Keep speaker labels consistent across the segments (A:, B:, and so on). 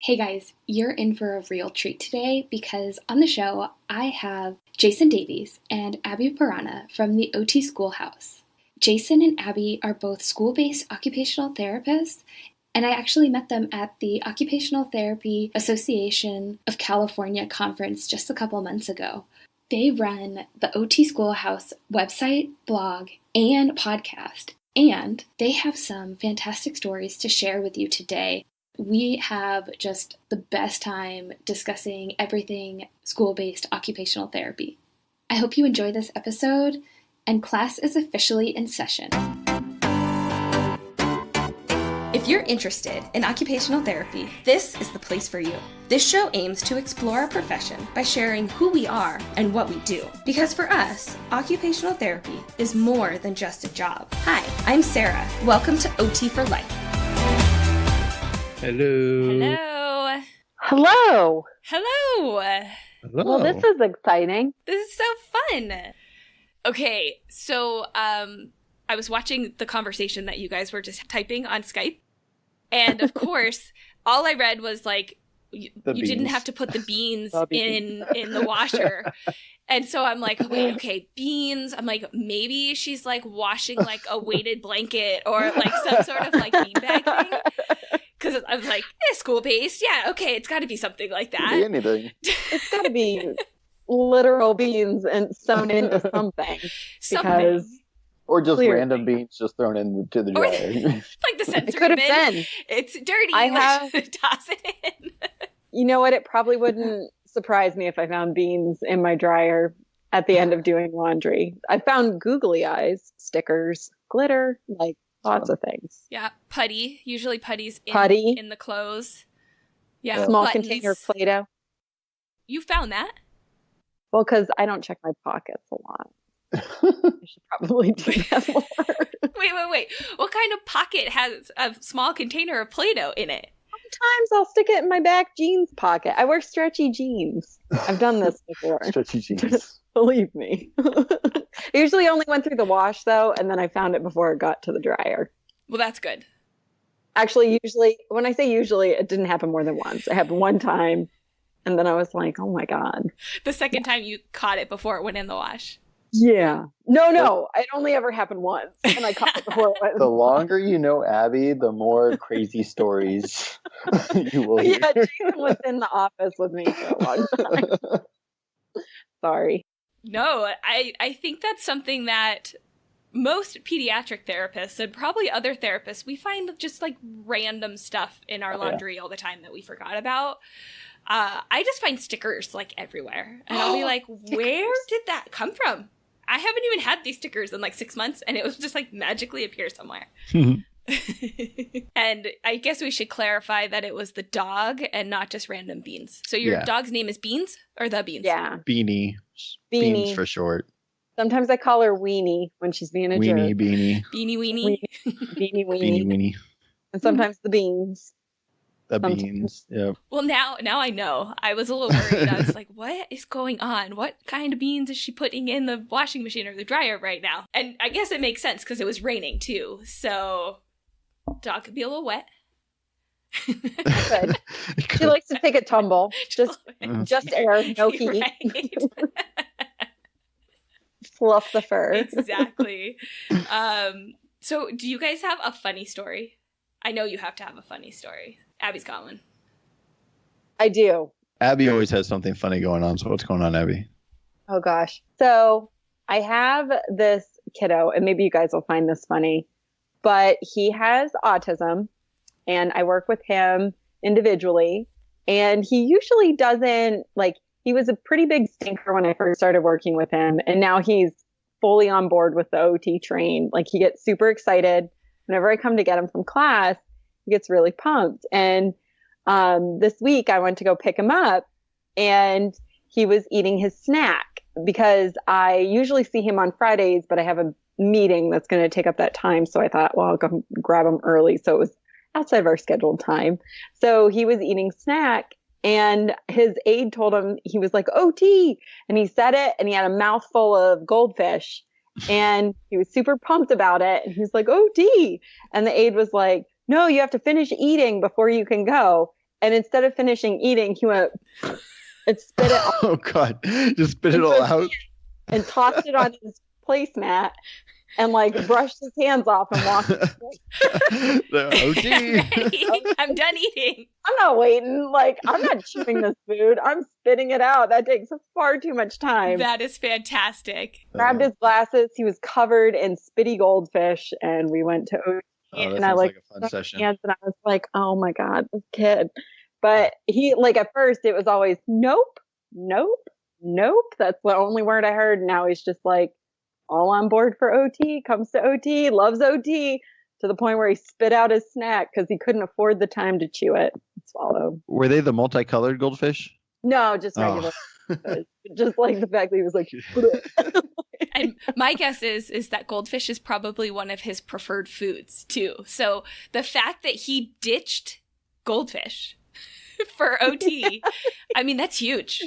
A: Hey guys, you're in for a real treat today because on the show I have Jayson Davies and Abby Parana from the OT Schoolhouse. Jayson and Abby are both school-based occupational therapists, and I actually met them at the Occupational Therapy Association of California conference just a couple months ago. They run the OT Schoolhouse website, blog, and podcast, and they have some fantastic stories to share with you today. We have just the best time discussing everything school-based occupational therapy. I hope you enjoy this episode, and class is officially in session. If you're interested in occupational therapy, this is the place for you. This show aims to explore our profession by sharing who we are and what we do. Because for us, occupational therapy is more than just a job. Hi, I'm Sarah. Welcome to OT for Life.
B: Hello.
C: Hello.
B: Hello.
C: Well, this is exciting.
B: This is so fun. Okay, so I was watching the conversation that you guys were just typing on Skype. And of course, all I read was like, you didn't have to put the beans in the washer. And so I'm like, wait, okay, beans. I'm like, maybe she's like washing like a weighted blanket or like some sort of like beanbag thing. Because I was like, school-based. Yeah, okay, it's got to be something like that.
D: Could be anything.
C: It's got to be literal beans and sewn into something. Because
D: or just
C: clearly.
D: Random beans just thrown into the dryer.
B: Like the sensory
C: it could have
B: bin.
C: been.
B: It's dirty.
C: I
B: Toss it in.
C: You know what? It probably wouldn't surprise me if I found beans in my dryer at the end of doing laundry. I found googly eyes, stickers, glitter, like lots of things.
B: Yeah, putty. Usually putty's
C: Putty.
B: in the clothes. Yeah,
C: Small
B: buttons.
C: container of Play-Doh.
B: You found that?
C: Well, because I don't check my pockets a lot. I should probably do that more.
B: Wait. What kind of pocket has a small container of Play-Doh in it?
C: Sometimes I'll stick it in my back jeans pocket. I wear stretchy jeans. I've done this before.
D: Stretchy jeans.
C: Believe me. I usually only went through the wash, though, and then I found it before it got to the dryer.
B: Well, that's good.
C: Actually, when I say usually, it didn't happen more than once. It happened one time, and then I was like, oh my God.
B: The second time you caught it before it went in the wash.
C: Yeah. No. It only ever happened once, and I caught it before it went.
D: The longer you know Abby, the more crazy stories you will hear.
C: Yeah, Jayson was in the office with me for a long time. Sorry.
B: No, I think that's something that most pediatric therapists and probably other therapists, we find just like random stuff in our laundry all the time that we forgot about. I just find stickers like everywhere. And I'll be like, where did that come from? I haven't even had these stickers in like 6 months, and it was just like magically appear somewhere. And I guess we should clarify that it was the dog and not just random beans. So your dog's name is Beans or the Beans?
C: Yeah.
D: Beanie. Beans for short.
C: Sometimes I call her Weenie when she's being a
D: Weenie,
C: jerk.
D: Beanie.
B: Beanie Weenie.
C: Beanie Weenie.
D: Beanie, Weenie.
C: And sometimes the beans.
D: The beans. Yeah.
B: Well, now I know. I was a little worried. I was like, what is going on? What kind of beans is she putting in the washing machine or the dryer right now? And I guess it makes sense because it was raining too. So dog could be a little wet.
C: Good. She likes to take a tumble. Just air, no heat.
B: Right.
C: Fluff the fur.
B: Exactly. So do you guys have a funny story? I know you have to have a funny story. Abby's got one.
C: I do.
D: Abby always has something funny going on. So what's going on, Abby?
C: Oh, gosh. So I have this kiddo, and maybe you guys will find this funny, but he has autism, and I work with him individually, and he usually doesn't, like, he was a pretty big stinker when I first started working with him, and now he's fully on board with the OT train. Like, he gets super excited. Whenever I come to get him from class, he gets really pumped. And this week I went to go pick him up, and he was eating his snack because I usually see him on Fridays, but I have a meeting that's going to take up that time. So I thought, well, I'll go grab him early. So it was outside of our scheduled time. So he was eating snack, and his aide told him, he was like, OT. And he said it, and he had a mouthful of goldfish, and he was super pumped about it. And he was like, OT. And the aide was like, no, you have to finish eating before you can go. And instead of finishing eating, he went and spit it
E: Oh God, just spit it all out.
C: and tossed it on his placemat and like brushed his hands off and walked
E: OT.
B: I'm done eating.
C: I'm not waiting. Like, I'm not chewing this food. I'm spitting it out. That takes far too much time.
B: That is fantastic.
C: Grabbed his glasses. He was covered in spitty goldfish, and we went to OT.
E: Oh, that
C: and I
E: sounds
C: like
E: a fun session.
C: hands, and I was like, oh my God, this kid. But he, like, at first it was always nope, nope, nope. That's the only word I heard. Now he's just like all on board for OT, comes to OT, loves OT, to the point where he spit out his snack because he couldn't afford the time to chew it and swallow.
E: Were they the multicolored goldfish?
C: No, just regular. Just like the fact that he was like,
B: And my guess is that goldfish is probably one of his preferred foods too. So the fact that he ditched goldfish for OT, I mean, that's huge.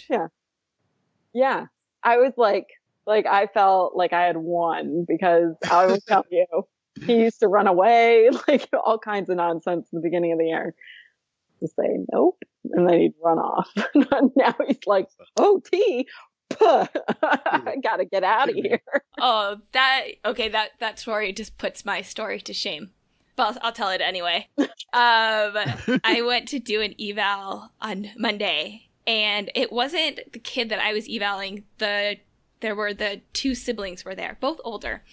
C: Yeah. I was like I felt like I had won because I will tell you, he used to run away, like all kinds of nonsense in the beginning of the year. Just say nope, and then he'd run off. Now he's like, OT, I gotta get out of here.
B: Oh, that story just puts my story to shame. But I'll tell it anyway. I went to do an eval on Monday, and it wasn't the kid that I was evaling. There were the two siblings were there, both older.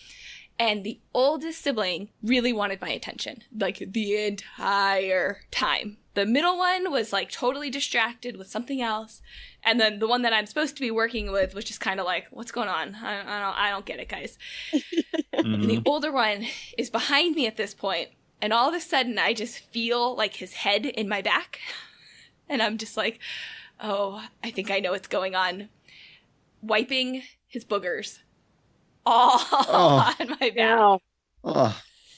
B: And the oldest sibling really wanted my attention, like the entire time. The middle one was like totally distracted with something else. And then the one that I'm supposed to be working with was just kind of like, what's going on? I don't get it, guys. And the older one is behind me at this point. And all of a sudden, I just feel like his head in my back. And I'm just like, oh, I think I know what's going on. Wiping his boogers all on my back.
C: No.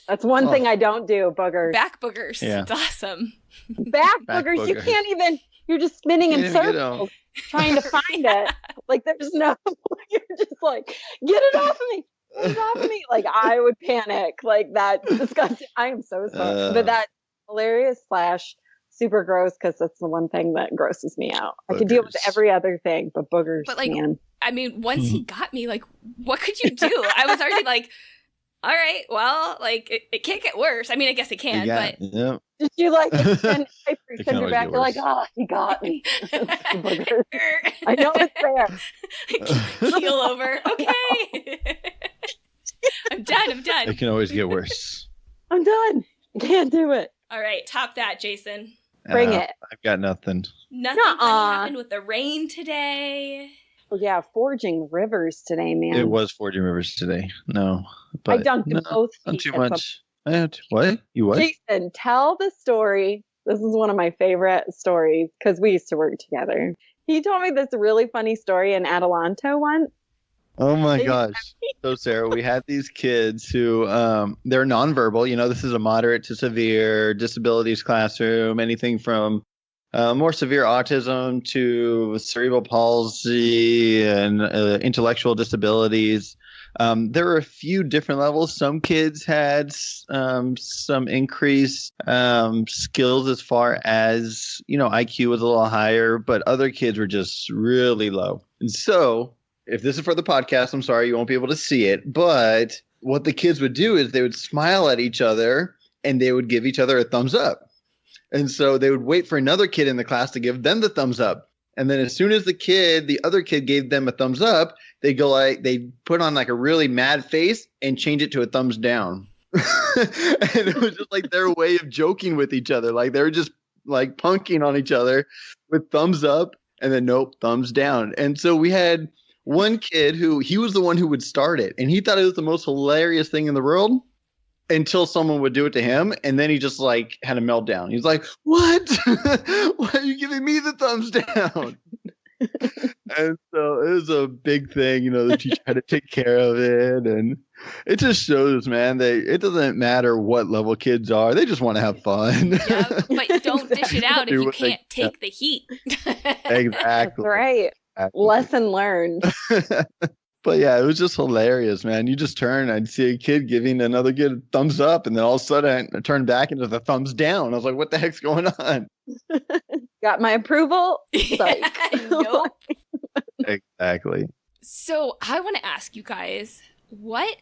C: That's one thing I don't do, boogers.
B: Back boogers.
E: Yeah.
B: It's awesome.
C: Back boogers. You can't even, you're just spinning in circles trying to find it. Like there's no, you're just like, get it off of me. Get it off of me. Like I would panic. Like that disgusting. I am so sorry. But that's hilarious / super gross because that's the one thing that grosses me out. I could deal with every other thing, but boogers,
B: but like,
C: man.
B: I mean, once he got me, like, what could you do? I was already like, all right, well, like, it can't get worse. I mean, I guess it can, but...
E: Yeah.
C: Did you like extend your back?
E: get
C: You're like, oh, he got me. I know it's there.
B: Keel over. Okay. I'm done.
E: It can always get worse.
C: I'm done. Can't do it.
B: All right, top that, Jason.
C: Bring it.
E: I've got nothing.
B: Nothing funny happened with the rain today.
C: Oh, yeah, forging rivers today, man.
E: It was forging rivers today. No. But
C: I dunked both feet.
E: Not too much. What? You what?
C: Jayson, tell the story. This is one of my favorite stories because we used to work together. He told me this really funny story in Adelanto once.
E: Oh my gosh. So Sarah, we had these kids who they're nonverbal. You know, this is a moderate to severe disabilities classroom, anything from more severe autism to cerebral palsy and intellectual disabilities. There were a few different levels. Some kids had some increased skills as far as, IQ was a little higher, but other kids were just really low. And so if this is for the podcast, I'm sorry, you won't be able to see it. But what the kids would do is they would smile at each other and they would give each other a thumbs up. And so they would wait for another kid in the class to give them the thumbs up. And then as soon as the other kid gave them a thumbs up, they put on like a really mad face and change it to a thumbs down. And it was just like their way of joking with each other. Like they were just like punking on each other with thumbs up and then nope, thumbs down. And so we had one kid he was the one who would start it. And he thought it was the most hilarious thing in the world until someone would do it to him. And then he just like had a meltdown. He's like, what? Why are you giving me the thumbs down? And so it was a big thing, the teacher had to take care of it. And it just shows, man, it doesn't matter what level kids are. They just want to have fun.
B: Yeah, but don't dish it out if you can't take the heat.
E: Exactly.
C: That's right. Lesson learned.
E: But yeah, it was just hilarious, man. You just turn, I'd see a kid giving another kid a thumbs up, and then all of a sudden I turned back into the thumbs down. I was like, what the heck's going on?
C: Got my approval? Psych.
B: Nope.
E: Exactly.
B: So I want to ask you guys, what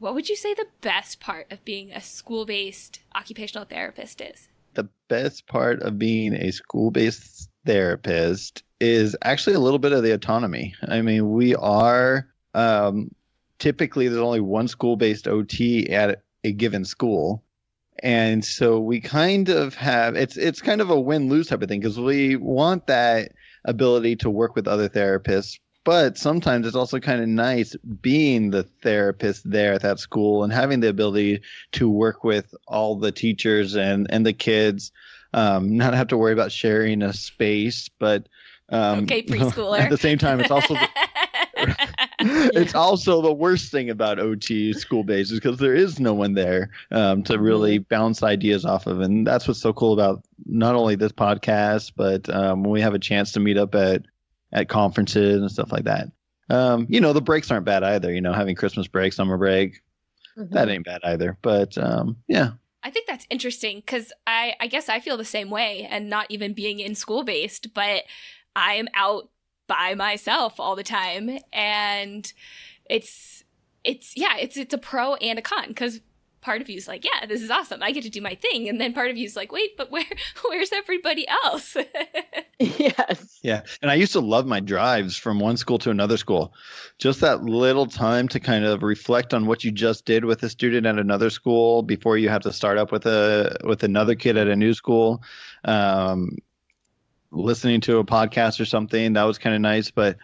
B: would you say the best part of being a school-based occupational therapist is?
E: The best part of being a school-based therapist is actually a little bit of the autonomy. I mean, we are typically there's only one school-based OT at a given school. And so we kind of have it's kind of a win-lose type of thing, because we want that ability to work with other therapists, but sometimes it's also kind of nice being the therapist there at that school and having the ability to work with all the teachers and the kids, not have to worry about sharing a space, but
B: okay, preschooler.
E: At the same time, it's also it's also the worst thing about OT school-based is because there is no one there to really bounce ideas off of. And that's what's so cool about not only this podcast, but when we have a chance to meet up at conferences and stuff like that. The breaks aren't bad either. Having Christmas break, summer break, that ain't bad either. But yeah.
B: I think that's interesting because I guess I feel the same way, and not even being in school-based, but I am out by myself all the time, and it's a pro and a con, because part of you is like, yeah, this is awesome, I get to do my thing, and then part of you is like, wait, but where's everybody else?
C: Yes.
E: Yeah. And I used to love my drives from one school to another school. Just that little time to kind of reflect on what you just did with a student at another school before you have to start up with another kid at a new school. Listening to a podcast or something, that was kind of nice. But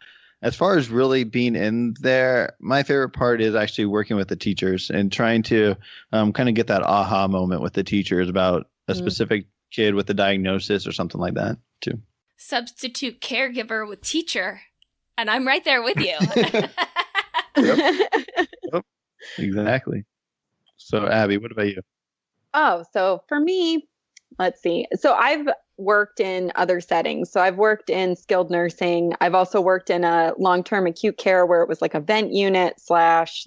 E: as far as really being in there, my favorite part is actually working with the teachers and trying to kind of get that aha moment with the teachers about a specific kid with a diagnosis or something like that too.
B: Substitute caregiver with teacher, and I'm right there with you.
E: Yep. Exactly. So Abby, what about you?
C: Oh, so for me, let's see. So I've worked in other settings. So I've worked in skilled nursing. I've also worked in a long-term acute care where it was like a vent unit /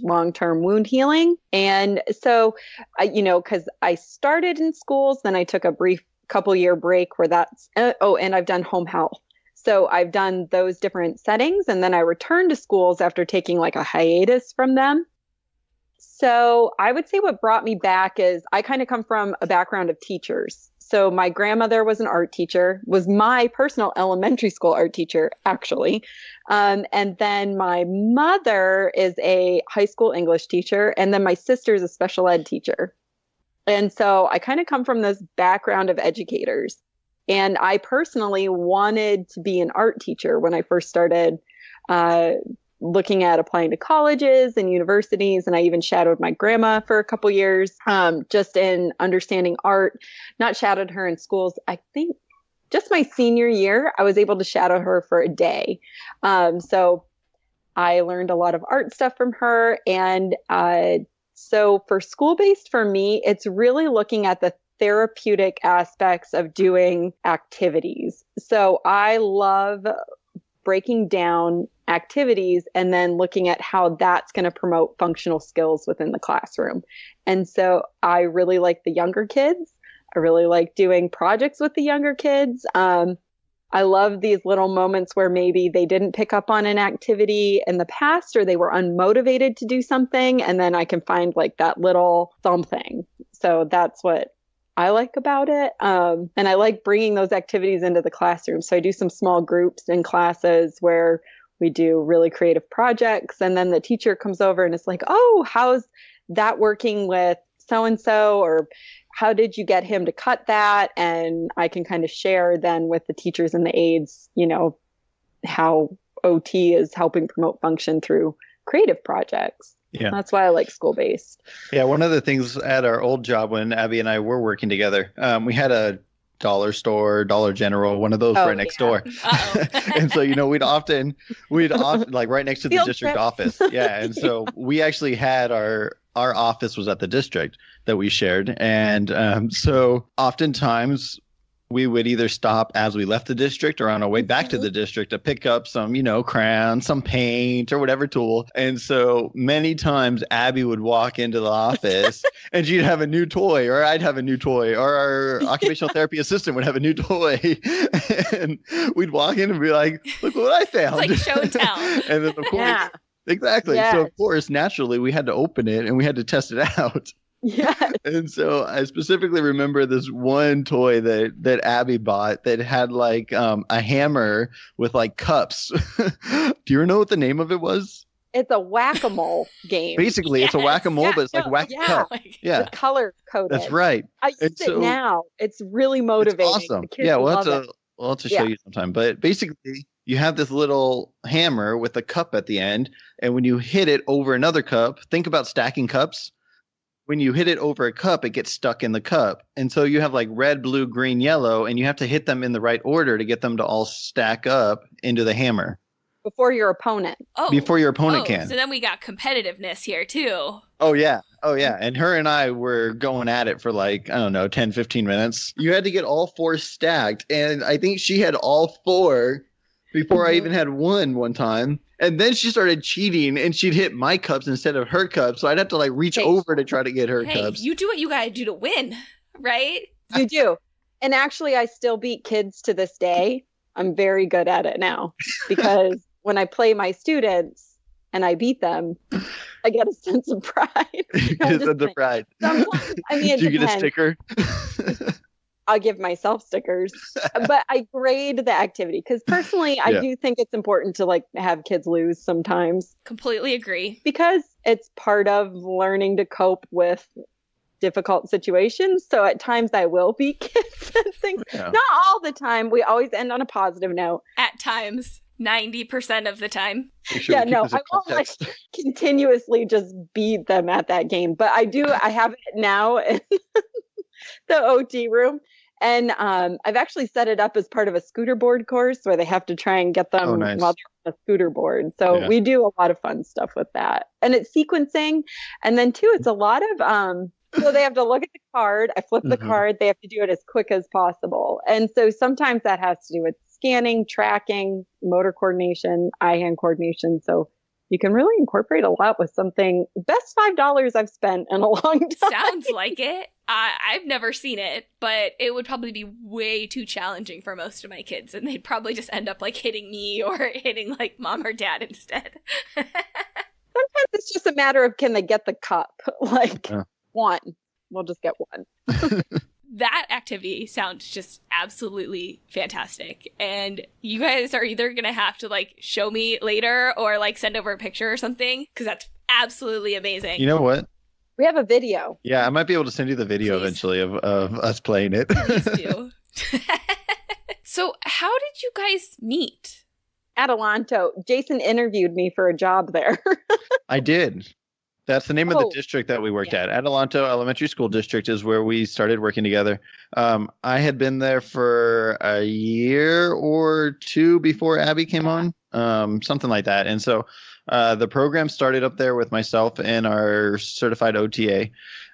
C: long-term wound healing. And so, because I started in schools, then I took a brief couple-year break where and I've done home health. So I've done those different settings. And then I returned to schools after taking like a hiatus from them. So I would say what brought me back is I kind of come from a background of teachers. So my grandmother was an art teacher, was my personal elementary school art teacher, actually. And then my mother is a high school English teacher. And then my sister is a special ed teacher. And so I kind of come from this background of educators. And I personally wanted to be an art teacher when I first started looking at applying to colleges and universities. And I even shadowed my grandma for a couple years, just in understanding art. Not shadowed her in schools. I think just my senior year, I was able to shadow her for a day. So I learned a lot of art stuff from her. And so for school-based, for me, it's really looking at the therapeutic aspects of doing activities. So I love breaking down activities and then looking at how that's going to promote functional skills within the classroom. And so I really like the younger kids. I really like doing projects with the younger kids. I love these little moments where maybe they didn't pick up on an activity in the past, or they were unmotivated to do something. And then I can find like that little something. So that's what I like about it. And I like bringing those activities into the classroom. So I do some small groups in classes where we do really creative projects. And then the teacher comes over and it's like, oh, how's that working with so-and-so? Or how did you get him to cut that? And I can kind of share then with the teachers and the aides, how OT is helping promote function through creative projects.
E: Yeah.
C: That's why I like school-based.
E: Yeah. One of the things at our old job when Abby and I were working together, we had a dollar store, Dollar General, one of those right next door. And so, we'd often like right next to the district office. Yeah. And so we actually had our office was at the district that we shared. And so oftentimes we would either stop as we left the district or on our way back to the district to pick up some, crayons, some paint or whatever tool. And so many times Abby would walk into the office and she'd have a new toy, or I'd have a new toy, or our occupational therapy assistant would have a new toy. And we'd walk in and be like, look what I found.
B: It's like show and tell.
E: And then of course, exactly.
C: Yes.
E: So of course, naturally, we had to open it and we had to test it out.
C: Yes.
E: And so I specifically remember this one toy that Abby bought that had like a hammer with like cups. Do you know what the name of it was?
C: It's a whack-a-mole game.
E: Basically, it's a whack-a-mole, but it's like whack cup.
C: Yeah. It's color coded.
E: That's right.
C: I use it now. It's really motivating.
E: It's awesome.
C: The kids
E: We'll
C: love
E: have to show you sometime. But basically, you have this little hammer with a cup at the end, and when you hit it over another cup, think about stacking cups. When you hit it over a cup, it gets stuck in the cup. And so you have like red, blue, green, yellow, and you have to hit them in the right order to get them to all stack up into the hammer.
C: Before your opponent.
E: Before your opponent can.
B: So then we got competitiveness here too.
E: Oh, yeah. And her and I were going at it for like, 10, 15 minutes. You had to get all 4 stacked. And I think she had all 4 before I even had one time. And then she started cheating and she'd hit my cups instead of her cups. So I'd have to like reach over to try to get her cups.
B: You do what you got to do to win, right?
C: You do. And actually, I still beat kids to this day. I'm very good at it now because when I play my students and I beat them, I get a sense of pride.
E: You get a sense of pride.
C: Sometimes, do
E: you get a sticker?
C: I'll give myself stickers, but I grade the activity because personally, I do think it's important to like have kids lose sometimes.
B: Completely agree.
C: Because it's part of learning to cope with difficult situations. So at times I will beat kids and things. Yeah. Not all the time. We always end on a positive note.
B: At times, 90% of the time.
E: Sure
C: I won't like continuously just beat them at that game. But I have it now in the OT room. And I've actually set it up as part of a scooter board course where they have to try and get them while they're on a scooter board. So we do a lot of fun stuff with that. And it's sequencing. And then too, it's a lot of, so they have to look at the card. I flip the card. They have to do it as quick as possible. And so sometimes that has to do with scanning, tracking, motor coordination, eye-hand coordination. So you can really incorporate a lot with something. Best $5 I've spent in a long time.
B: Sounds like it. I've never seen it, but it would probably be way too challenging for most of my kids, and they'd probably just end up like hitting me or hitting like mom or dad instead.
C: Sometimes it's just a matter of can they get the cup? One. We'll just get one.
B: That activity sounds just absolutely fantastic. And you guys are either going to have to like show me later or like send over a picture or something, because that's absolutely amazing.
E: You know what?
C: We have a video.
E: Yeah, I might be able to send you the video eventually of us playing it.
B: Please do. So how did you guys meet?
C: Adelanto. Jayson interviewed me for a job there.
E: I did. That's the name of the district that we worked at. Adelanto Elementary School District is where we started working together. I had been there for a year or 2 before Abby came on, something like that. And so the program started up there with myself and our certified OTA.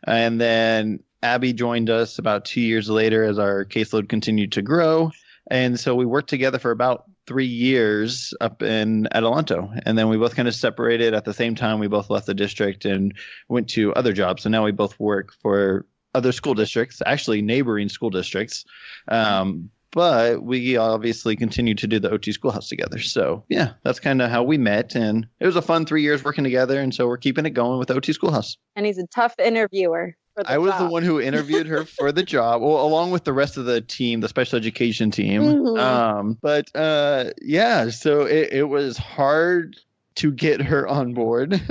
E: And then Abby joined us about 2 years later as our caseload continued to grow. And so we worked together for about 3 years up in Adelanto. And then we both kind of separated at the same time. We both left the district and went to other jobs. So now we both work for other school districts, actually neighboring school districts. But we obviously continue to do the OT schoolhouse together. So yeah, that's kind of how we met. And it was a fun 3 years working together. And so we're keeping it going with the OT schoolhouse.
C: And he's a tough intervieer.
E: I was the one who interviewed her for the job, well, along with the rest of the team, the special education team. So it was hard to get her on board.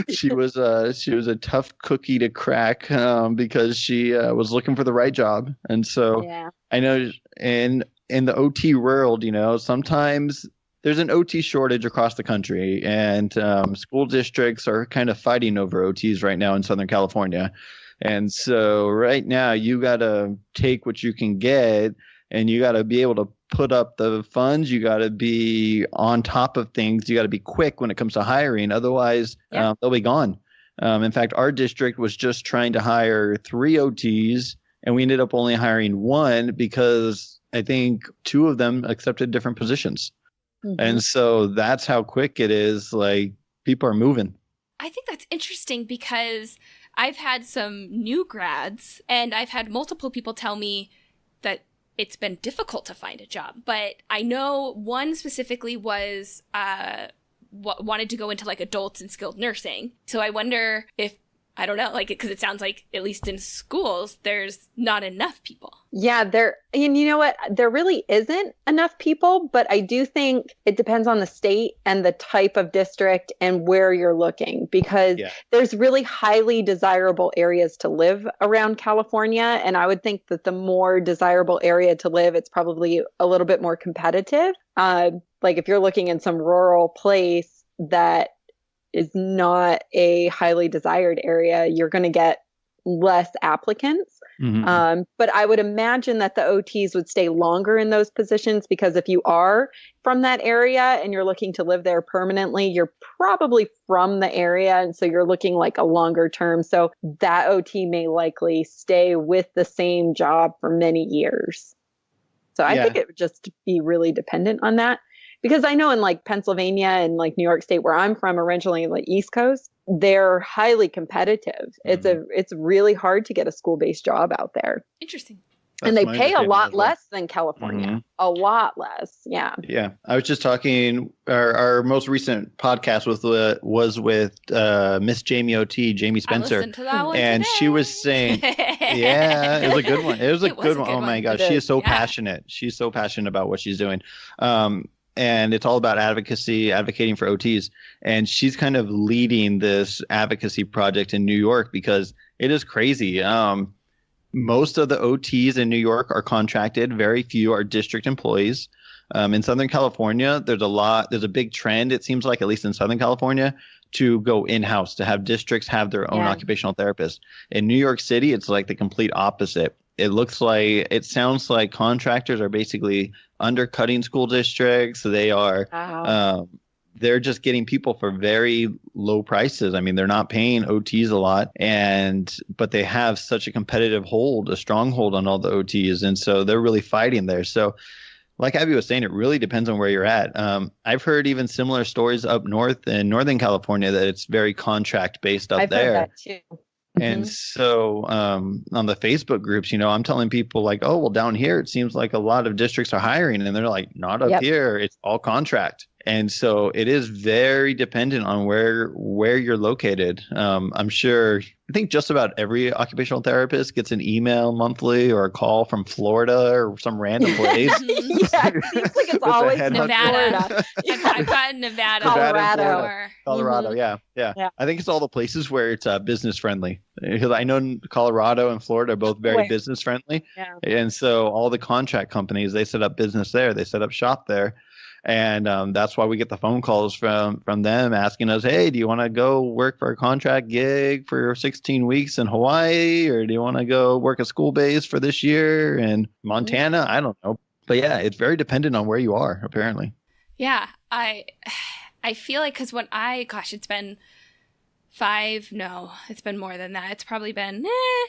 E: She was a tough cookie to crack because she was looking for the right job. And so I know in the OT world, sometimes there's an OT shortage across the country, and school districts are kind of fighting over OTs right now in Southern California. And so right now you got to take what you can get, and you got to be able to put up the funds. You got to be on top of things. You got to be quick when it comes to hiring. Otherwise, they'll be gone. In fact, our district was just trying to hire 3 OTs And we ended up only hiring one because I think two of them accepted different positions. And so that's how quick it is. Like, people are moving.
B: I think that's interesting because I've had some new grads and I've had multiple people tell me that it's been difficult to find a job. But I know one specifically was wanted to go into like adults and skilled nursing. So I wonder if, I don't know, like, because it sounds like at least in schools, there's not enough people.
C: Yeah, and you know what? There really isn't enough people, but I do think it depends on the state and the type of district and where you're looking, because there's really highly desirable areas to live around California. And I would think that the more desirable area to live, it's probably a little bit more competitive. Like if you're looking in some rural place that is not a highly desired area, you're going to get less applicants. But I would imagine that the OTs would stay longer in those positions, because if you are from that area and you're looking to live there permanently, you're probably from the area. And so you're looking like a longer term. So that OT may likely stay with the same job for many years. So I think it would just be really dependent on that. Because I know in like Pennsylvania and like New York State, where I'm from originally, like East Coast, they're highly competitive. It's really hard to get a school-based job out there.
B: Interesting.
C: And they pay a lot less than California. A lot less. Yeah.
E: Yeah. I was just talking, our most recent podcast was with Miss Jamie O.T., Jamie Spencer.
B: I listened to that one
E: and
B: today.
E: she was saying, it was a good one. It was a good one. Oh my gosh. She is so passionate. She's so passionate about what she's doing. And it's all about advocating for OTs. And she's kind of leading this advocacy project in New York because it is crazy. Most of the OTs in New York are contracted. Very few are district employees. In Southern California, there's a big trend, it seems like, at least in Southern California, to go in-house, to have districts have their own occupational therapist. In New York City, it's like the complete opposite. It sounds like contractors are basically undercutting school districts. They are, they're just getting people for very low prices. I mean, they're not paying OTs a lot, but they have such a competitive hold, a stronghold on all the OTs. And so they're really fighting there. So like Abby was saying, it really depends on where you're at. I've heard even similar stories up north in Northern California that it's very contract based up there.
C: I've heard that too.
E: And so on the Facebook groups, I'm telling people like, oh, well, down here, it seems like a lot of districts are hiring. And they're like, not up here. It's all contract. And so it is very dependent on where you're located. I'm sure, I think just about every occupational therapist gets an email monthly or a call from Florida or some random place.
C: It seems like it's always
B: Nevada.
C: Florida.
B: I've gotten Nevada.
E: Colorado, yeah. I think it's all the places where it's business friendly. Because I know Colorado and Florida are both very business friendly. Yeah. And so all the contract companies, they set up business there. They set up shop there. And that's why we get the phone calls from them asking us, hey, do you want to go work for a contract gig for 16 weeks in Hawaii? Or do you want to go work a school base for this year in Montana? I don't know. But yeah, it's very dependent on where you are, apparently.
B: Yeah, I feel like because it's been it's been more than that. It's probably been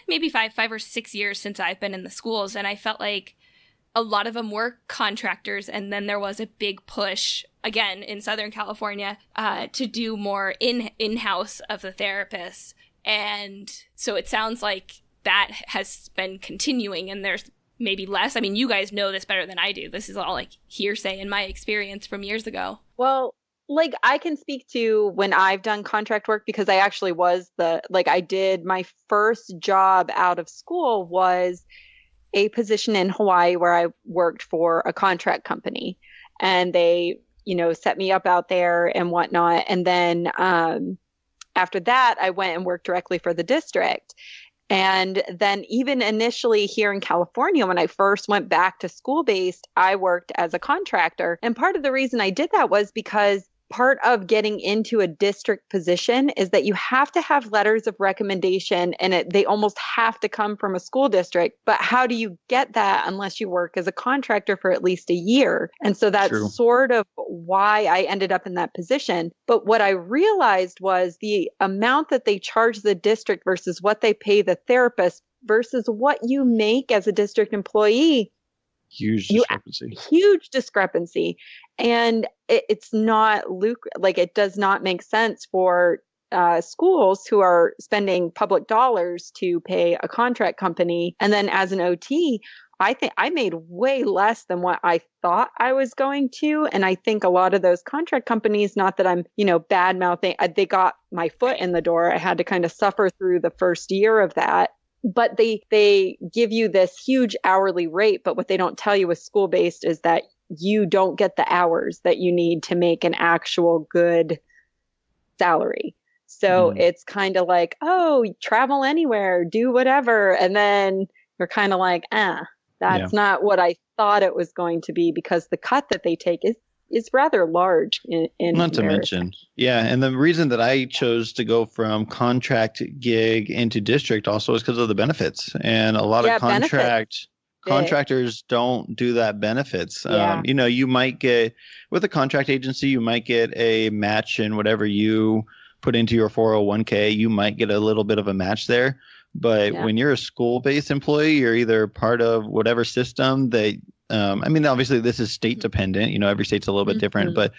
B: maybe 5 or 6 years since I've been in the schools. And I felt like a lot of them were contractors, and then there was a big push, again, in Southern California, to do more in-house of the therapists. And so it sounds like that has been continuing, and there's maybe less. I mean, you guys know this better than I do. This is all like hearsay in my experience from years ago.
C: Well, like I can speak to when I've done contract work, because I actually I did my first job out of school was a position in Hawaii where I worked for a contract company, and they, set me up out there and whatnot. And then after that, I went and worked directly for the district. And then even initially here in California, when I first went back to school-based, I worked as a contractor. And part of the reason I did that was because part of getting into a district position is that you have to have letters of recommendation, and they almost have to come from a school district. But how do you get that unless you work as a contractor for at least a year? And so that's sort of why I ended up in that position. But what I realized was the amount that they charge the district versus what they pay the therapist versus what you make as a district employee.
E: Huge discrepancy.
C: Huge discrepancy. And it's not like it does not make sense for schools who are spending public dollars to pay a contract company. And then as an OT, I think I made way less than what I thought I was going to. And I think a lot of those contract companies, not that I'm, bad mouthing, they got my foot in the door. I had to kind of suffer through the first year of that. But they give you this huge hourly rate. But what they don't tell you with school-based is that you don't get the hours that you need to make an actual good salary. So it's kind of like, oh, travel anywhere, do whatever. And then you're kind of like, that's not what I thought it was going to be, because the cut that they take is rather large in
E: not to mention. Yeah. And the reason that I chose to go from contract gig into district also is because of the benefits. And a lot of contractors don't do that benefits.
C: Yeah.
E: You might get, with a contract agency, you might get a match in whatever you put into your 401k, you might get a little bit of a match there. But when you're a school-based employee, you're either part of whatever system that, obviously this is state dependent, every state's a little bit different, but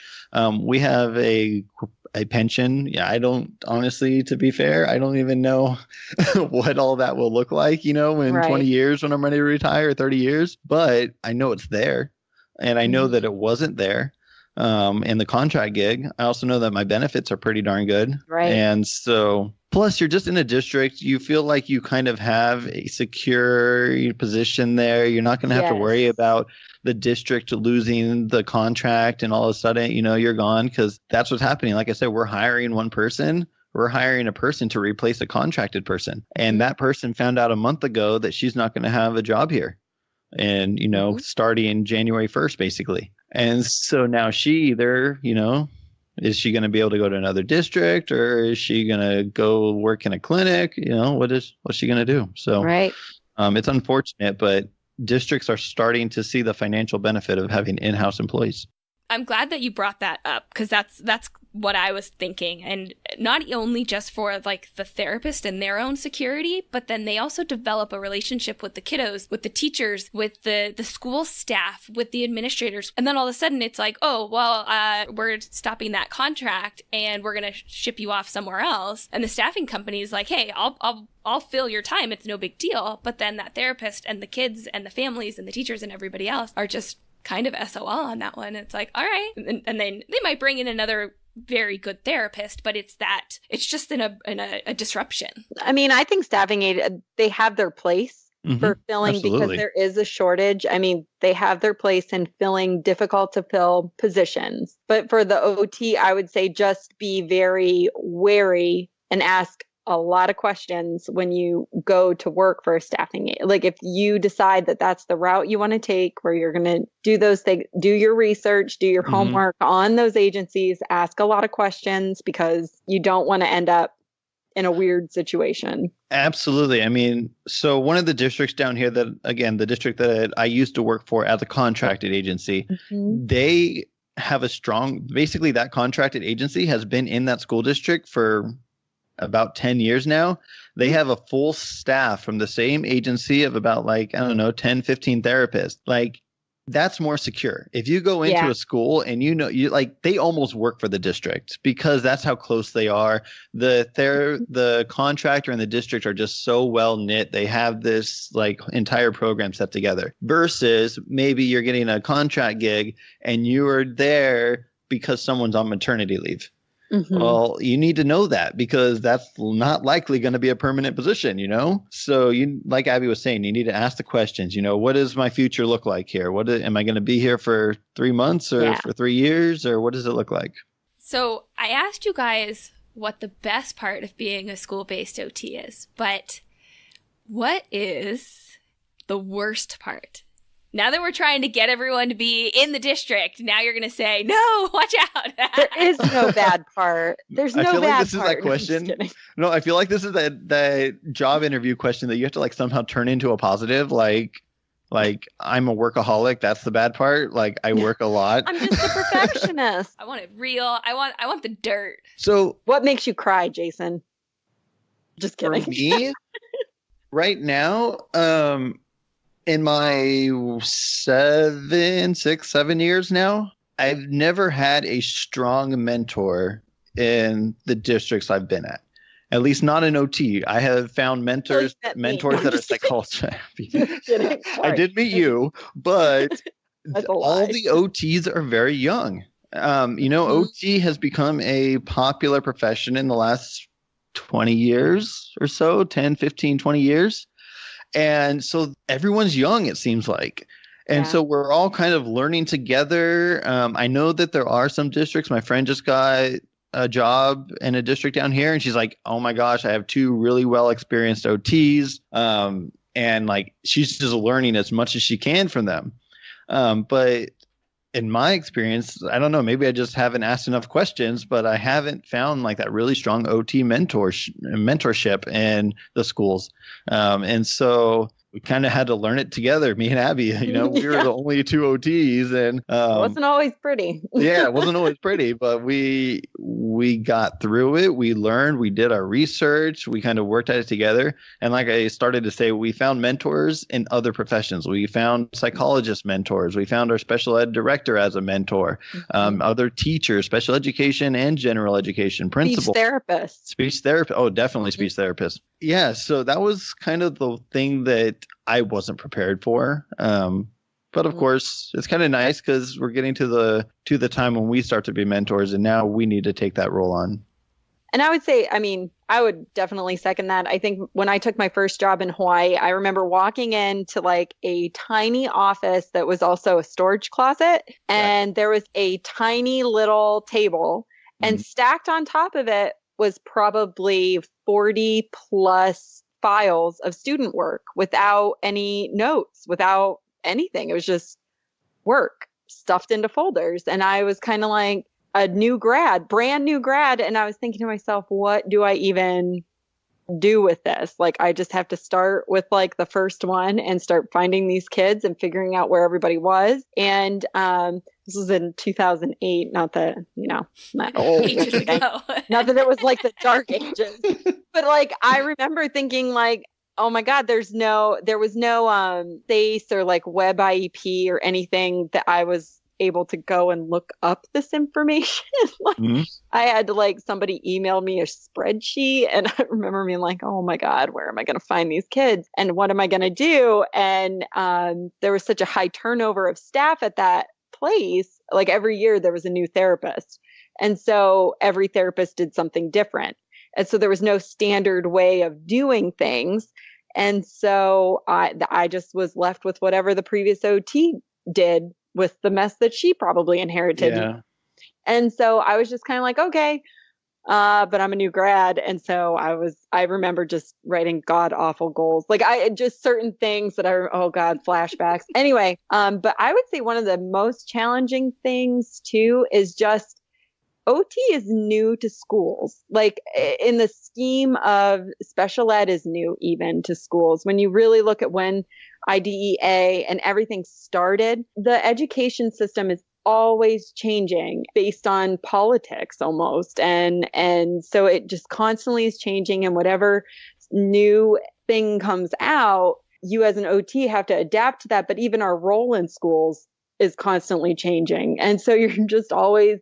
E: we have a pension. Yeah, I don't, honestly, to be fair, I don't even know what all that will look like, in 20 years when I'm ready to retire, 30 years, but I know it's there. And I know that it wasn't there. In the contract gig. I also know that my benefits are pretty darn good.
C: Right.
E: And so, plus you're just in a district, you feel like you kind of have a secure position there. You're not going to have to worry about the district losing the contract and all of a sudden, you're gone, because that's what's happening. Like I said, we're hiring one person. We're hiring a person to replace a contracted person. And that person found out a month ago that she's not going to have a job here. And, starting January 1st, basically. And so now she either, is she going to be able to go to another district, or is she going to go work in a clinic? What's she going to do? So it's unfortunate, but districts are starting to see the financial benefit of having in-house employees.
B: I'm glad that you brought that up, because that's what I was thinking. And not only just for like the therapist and their own security, but then they also develop a relationship with the kiddos, with the teachers, with the school staff, with the administrators. And then all of a sudden it's like, oh, well, we're stopping that contract and we're going to ship you off somewhere else. And the staffing company is like, hey, I'll fill your time. It's no big deal. But then that therapist and the kids and the families and the teachers and everybody else are just kind of SOL on that one. It's like, all right. And then they might bring in another very good therapist, but it's just in a disruption.
C: I think staffing they have their place for filling.
E: Absolutely.
C: Because there is a shortage. They have their place in filling difficult to fill positions. But for the OT, I would say just be very wary and ask a lot of questions when you go to work for a staffing. Like if you decide that that's the route you want to take, where you're going to do those things, do your research, do your homework on those agencies, ask a lot of questions, because you don't want to end up in a weird situation.
E: Absolutely. So one of the districts down here that, again, the district that I used to work for as a contracted agency, they have basically that contracted agency has been in that school district for about 10 years now. They have a full staff from the same agency of about 10, 15 therapists. That's more secure. If you go into a school and they almost work for the district, because that's how close they are. The contractor and the district are just so well knit. They have this entire program set together, versus maybe you're getting a contract gig and you are there because someone's on maternity leave. Well, you need to know that, because that's not likely going to be a permanent position, So like Abby was saying, you need to ask the questions, what does my future look like here? Am I going to be here for 3 months or for 3 years, or what does it look like?
B: So I asked you guys what the best part of being a school-based OT is, but what is the worst part? Now that we're trying to get everyone to be in the district, now you're going to say, no, watch out.
C: There is no bad part. There's no bad part. I feel like
E: this is that question. No, I feel like this is that job interview question that you have to somehow turn into a positive. Like I'm a workaholic. That's the bad part. I work a lot.
C: I'm just a perfectionist.
B: I want it real. I want the dirt.
E: So
C: what makes you cry, Jayson? Just kidding.
E: For me, Right now, in my 7 years now, I've never had a strong mentor in the districts I've been at. At least not in OT. I have found mentors that are psychologists. I did meet you, but all the OTs are very young. OT has become a popular profession in the last 20 years or so, 10, 15, 20 years. And so everyone's young, it seems like. And so we're all kind of learning together. I know that there are some districts. My friend just got a job in a district down here, and she's like, oh my gosh, I have 2 really well experienced OTs. And like, she's just learning as much as she can from them. But in my experience, I don't know, maybe I just haven't asked enough questions, but I haven't found like that really strong OT mentorship in the schools. And so we kind of had to learn it together, me and Abby. We were the only 2 OTs, and
C: it wasn't always pretty.
E: Yeah, it wasn't always pretty, but we got through it. We learned, we did our research, we kind of worked at it together. And like I started to say, we found mentors in other professions. We found psychologist mentors. We found our special ed director as a mentor, other teachers, special education and general education principals. Speech therapist. Oh, definitely speech therapist. Yeah, so that was kind of the thing that I wasn't prepared for. But of course, it's kind of nice because we're getting to the time when we start to be mentors, and now we need to take that role on.
C: And I would say, I would definitely second that. I think when I took my first job in Hawaii, I remember walking into like a tiny office that was also a storage closet, and there was a tiny little table, and stacked on top of it was probably 40 plus files of student work without any notes, without anything. It was just work stuffed into folders. And I was kind of like a brand new grad. And I was thinking to myself, what do I even do with this? Like, I just have to start with like the first one and start finding these kids and figuring out where everybody was. And this was in 2008, not that, not old. Not that it was like the dark ages, but like, I remember thinking like, oh my God, there was no SACE or like web IEP or anything that I was able to go and look up this information. I had to like somebody email me a spreadsheet, and I remember being like, oh my God, where am I going to find these kids and what am I going to do? And there was such a high turnover of staff at that place. Like every year there was a new therapist, and so every therapist did something different, and so there was no standard way of doing things. And so I just was left with whatever the previous OT did with the mess that she probably inherited. Yeah. And so I was just kind of like, okay, but I'm a new grad. And so I remember just writing god awful goals. Like just certain things that flashbacks. Anyway, but I would say one of the most challenging things too is just OT is new to schools. Like in the scheme of special ed is new even to schools. When you really look at when IDEA and everything started, the education system is always changing based on politics almost. And so it just constantly is changing, and whatever new thing comes out, you as an OT have to adapt to that. But even our role in schools is constantly changing. And so you're just always,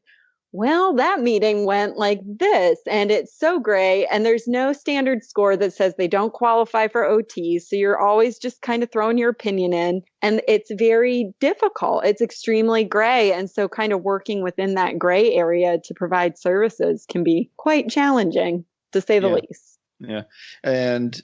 C: well, that meeting went like this, and it's so gray, and there's no standard score that says they don't qualify for OT. So you're always just kind of throwing your opinion in, and it's very difficult. It's extremely gray. And so kind of working within that gray area to provide services can be quite challenging, to say the least.
E: Yeah. And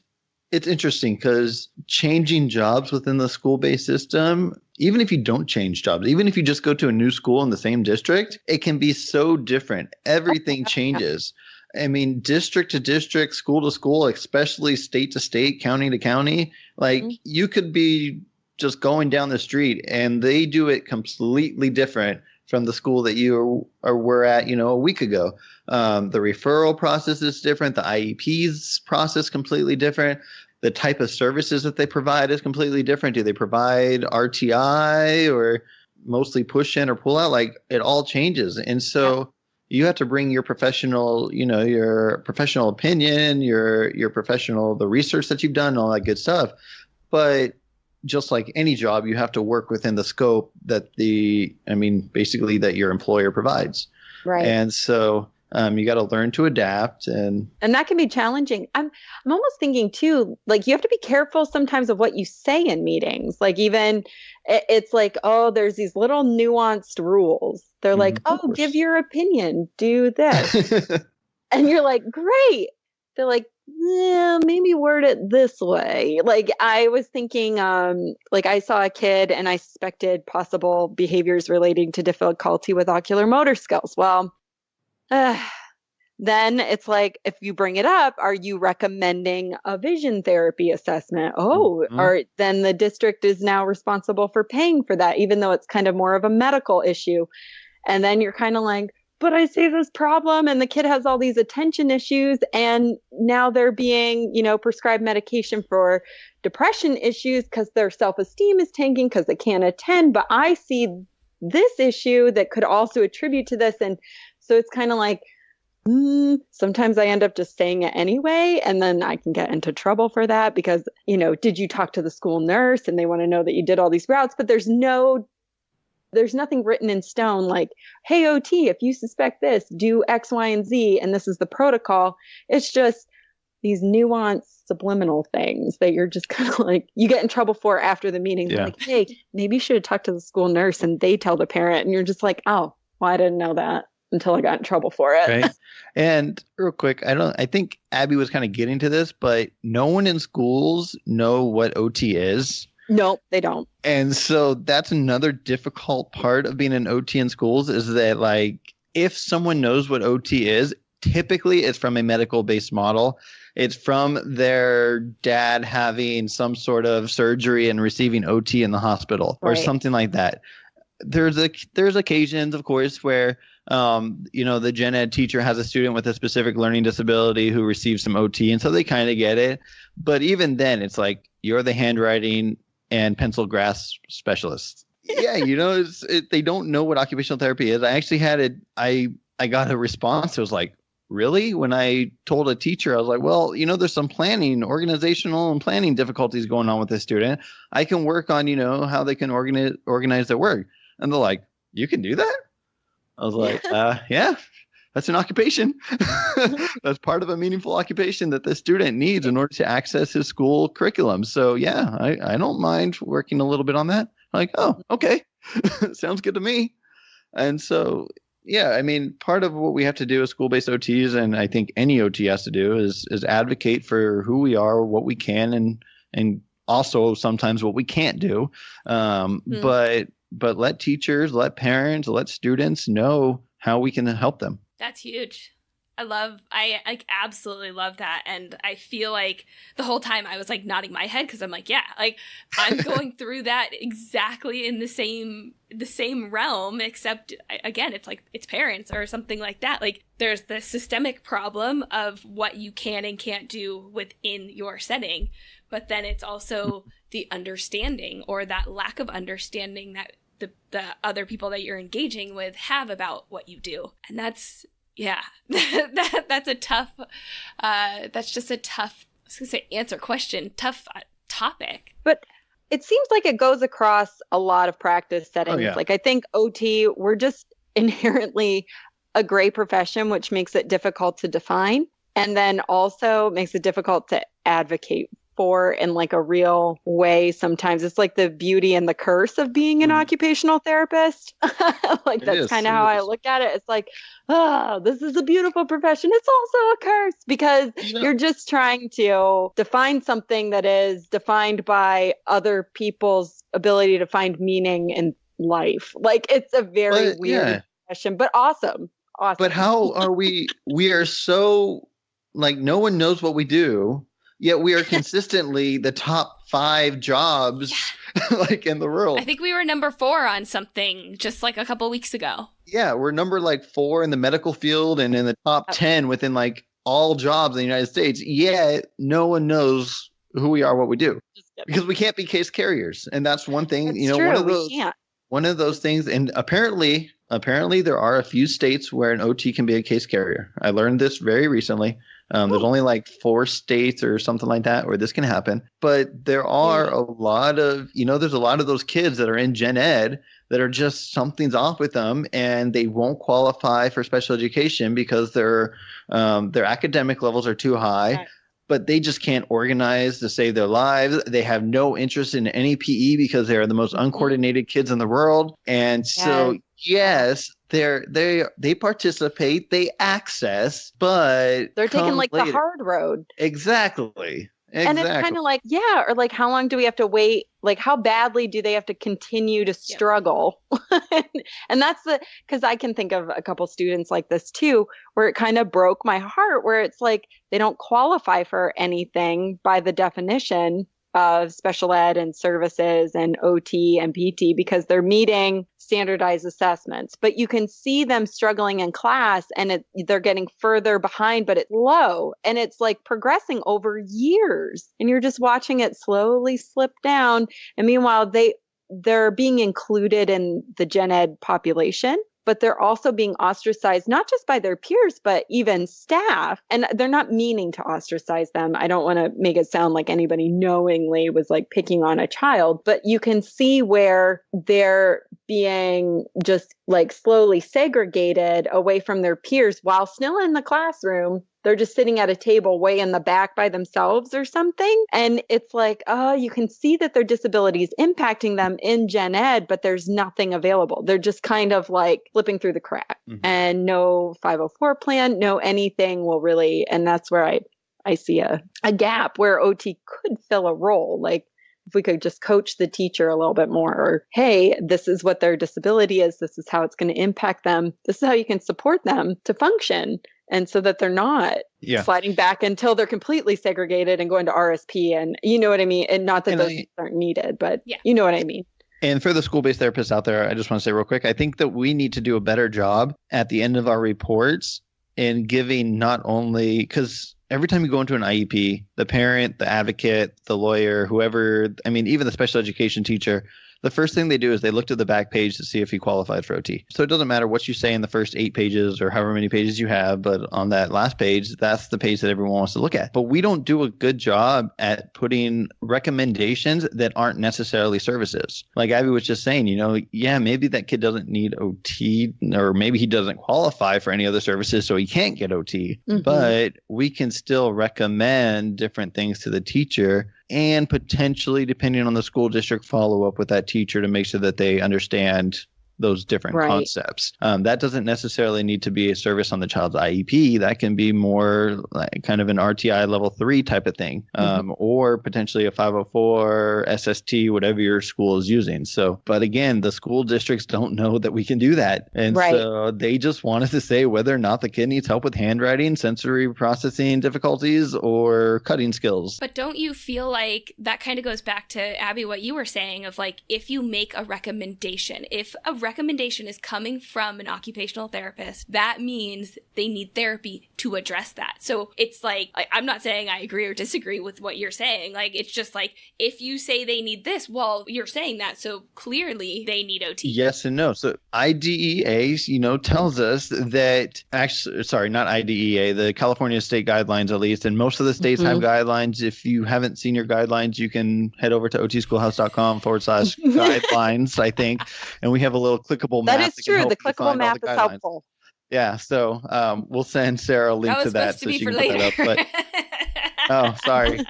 E: it's interesting because changing jobs within the school-based system, even if you don't change jobs, even if you just go to a new school in the same district, it can be so different. Everything changes. I mean, district to district, school to school, especially state to state, county to county, like you could be just going down the street and they do it completely different from the school that you were at, a week ago. The referral process is different. The IEP's process completely different. The type of services that they provide is completely different. Do they provide RTI or mostly push in or pull out? Like it all changes. And so you have to bring your professional, your professional opinion, your professional, the research that you've done, all that good stuff. But just like any job, you have to work within the scope that basically that your employer provides.
C: Right.
E: And so you got to learn to adapt, and
C: that can be challenging. I'm almost thinking too, like you have to be careful sometimes of what you say in meetings. Like even it's like, oh, there's these little nuanced rules. They're like, oh, give your opinion, do this. And you're like, great. They're like, yeah, maybe word it this way. Like I was thinking, like I saw a kid and I suspected possible behaviors relating to difficulty with ocular motor skills. Well, then it's like, if you bring it up, are you recommending a vision therapy assessment? Oh, or then the district is now responsible for paying for that, even though it's kind of more of a medical issue. And then you're kind of like, but I see this problem and the kid has all these attention issues and now they're being, prescribed medication for depression issues because their self-esteem is tanking because they can't attend. But I see this issue that could also attribute to this. And so it's kind of like, sometimes I end up just saying it anyway, and then I can get into trouble for that because, did you talk to the school nurse and they want to know that you did all these routes, but there's nothing written in stone like, hey, OT, if you suspect this, do X, Y, and Z, and this is the protocol. It's just these nuanced subliminal things that you're just kind of like, you get in trouble for after the meeting. Yeah. Like, hey, maybe you should have talked to the school nurse, and they tell the parent, and you're just like, oh, well, I didn't know that until I got in trouble for it.
E: Right. And real quick, I think Abby was kind of getting to this, but no one in schools know what OT is.
C: No, they don't.
E: And so that's another difficult part of being an OT in schools is that, like, if someone knows what OT is, typically it's from a medical based model. It's from their dad having some sort of surgery and receiving OT in the hospital or something like that. There's occasions, of course, where the gen ed teacher has a student with a specific learning disability who receives some OT, and so they kind of get it. But even then, it's like, you're the handwriting and pencil grasp specialist. Yeah, they don't know what occupational therapy is. I actually had I got a response. It was like, really? When I told a teacher, I was like, well, there's some organizational and planning difficulties going on with this student. I can work on, how they can organize their work. And they're like, you can do that? I was like, yeah, that's an occupation. That's part of a meaningful occupation that the student needs in order to access his school curriculum. So yeah, I don't mind working a little bit on that. Like, oh, okay. Sounds good to me. And so, yeah, part of what we have to do as school-based OTs, and I think any OT has to do, is advocate for who we are, what we can, and also sometimes what we can't do. But let teachers, let parents, let students know how we can help them.
B: That's huge. I absolutely love that. And I feel like the whole time I was like nodding my head because I'm like, yeah, like I'm going through that exactly in the same realm, except again, it's like it's parents or something like that. Like there's the systemic problem of what you can and can't do within your setting, but then it's also the understanding or that lack of understanding that the other people that you're engaging with have about what you do. And that's, yeah, that's a tough, that's just a tough, I was going to say answer question, tough topic.
C: But it seems like it goes across a lot of practice settings. Oh, yeah. Like I think OT, we're just inherently a gray profession, which makes it difficult to define. And then also makes it difficult to advocate for in like a real way. Sometimes it's like the beauty and the curse of being an occupational therapist. Like that's kind of how I look at it. It's like, oh, this is a beautiful profession. It's also a curse because you're just trying to define something that is defined by other people's ability to find meaning in life. Like it's a very weird profession, but awesome.
E: But how are we are so like no one knows what we do. Yet we are consistently the top 5 jobs like in the world.
B: I think we were number 4 on something just like a couple weeks ago.
E: Yeah, we're number like 4 in the medical field and in the top 10 within like all jobs in the United States. Yet no one knows who we are, what we do. Because we can't be case carriers. And that's one thing,
C: that's true. One of those
E: things. And apparently apparently there are a few states where an OT can be a case carrier. I learned this very recently. There's only like 4 states or something like that where this can happen. But there are a lot of, there's a lot of those kids that are in gen ed that are just something's off with them and they won't qualify for special education because their academic levels are too high. Right. But they just can't organize to save their lives. They have no interest in any PE because they are the most uncoordinated kids in the world. And so, yes, they participate, they access, but
C: they're taking like later. The hard road.
E: Exactly.
C: And it's kind of like, or like, how long do we have to wait? Like, how badly do they have to continue to struggle? And that's because I can think of a couple students like this too, where it kind of broke my heart, where it's like, they don't qualify for anything by the definition of special ed and services and OT and PT because they're meeting standardized assessments. But you can see them struggling in class and they're getting further behind, but it's low. And it's like progressing over years. And you're just watching it slowly slip down. And meanwhile, they're being included in the gen ed population, but they're also being ostracized, not just by their peers, but even staff. And they're not meaning to ostracize them. I don't want to make it sound like anybody knowingly was like picking on a child, but you can see where they're being just like slowly segregated away from their peers while still in the classroom. They're just sitting at a table way in the back by themselves or something. And it's like, you can see that their disability is impacting them in gen ed, but there's nothing available. They're just kind of like slipping through the crack and no 504 plan, no anything will really. And that's where I see a gap where OT could fill a role. Like, if we could just coach the teacher a little bit more, or, hey, this is what their disability is. This is how it's going to impact them. This is how you can support them to function. And so that they're not sliding back until they're completely segregated and going to RSP. And you know what I mean? And not that those things aren't needed, but you know what I mean?
E: And for the school-based therapists out there, I just want to say real quick, I think that we need to do a better job at the end of our reports in giving not only, because every time you go into an IEP, the parent, the advocate, the lawyer, whoever, even the special education teacher, the first thing they do is they look to the back page to see if he qualified for OT. So it doesn't matter what you say in the first 8 pages or however many pages you have, but on that last page, that's the page that everyone wants to look at. But we don't do a good job at putting recommendations that aren't necessarily services. Like Abby was just saying, maybe that kid doesn't need OT, or maybe he doesn't qualify for any other services, so he can't get OT. But we can still recommend different things to the teacher, and potentially, depending on the school district, follow up with that teacher to make sure that they understand those different concepts. That doesn't necessarily need to be a service on the child's IEP. That can be more like kind of an RTI level 3 type of thing, or potentially a 504, SST, whatever your school is using. So, but again, the school districts don't know that we can do that. And so they just wanted to say whether or not the kid needs help with handwriting, sensory processing difficulties, or cutting skills.
B: But don't you feel like that kind of goes back to, Abby, what you were saying of like, if you make a recommendation, if a recommendation is coming from an occupational therapist, that means they need therapy to address that. So it's like, I'm not saying I agree or disagree with what you're saying. Like, it's just like, if you say they need this, well, you're saying that, so clearly they need OT.
E: Yes and no. So IDEA, tells us that, actually, sorry, not IDEA, the California state guidelines at least, and most of the states have guidelines. If you haven't seen your guidelines, you can head over to otschoolhouse.com/guidelines, I think. And we have a little clickable map.
C: That is true. The clickable map is helpful.
E: Yeah. So we'll send Sarah a link to that so she can put that up. But, oh, sorry.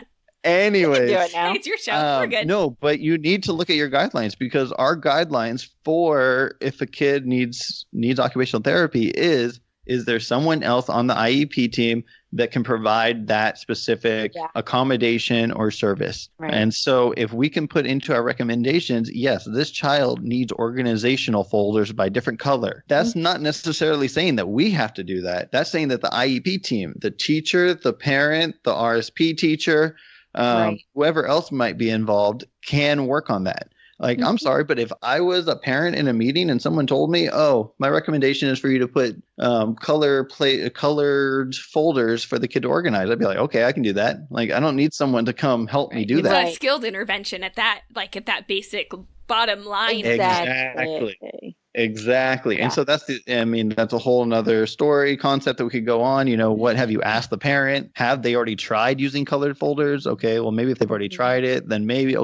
E: Anyways,
C: do it now.
B: It's your show. We're good.
E: No, but you need to look at your guidelines, because our guidelines for if a kid needs occupational therapy is there someone else on the IEP team that can provide that specific accommodation or service. Right. And so if we can put into our recommendations, yes, this child needs organizational folders by different color. That's not necessarily saying that we have to do that. That's saying that the IEP team, the teacher, the parent, the RSP teacher, whoever else might be involved, can work on that. Like, I'm sorry, but if I was a parent in a meeting and someone told me, oh, my recommendation is for you to put colored folders for the kid to organize, I'd be like, okay, I can do that. Like, I don't need someone to come help me do that.
B: It's a skilled intervention at that basic bottom line.
E: Exactly. Exactly.
C: Yeah.
E: And so that's that's a whole nother story concept that we could go on. What have you asked the parent? Have they already tried using colored folders? Okay, well, maybe if they've already tried it, then maybe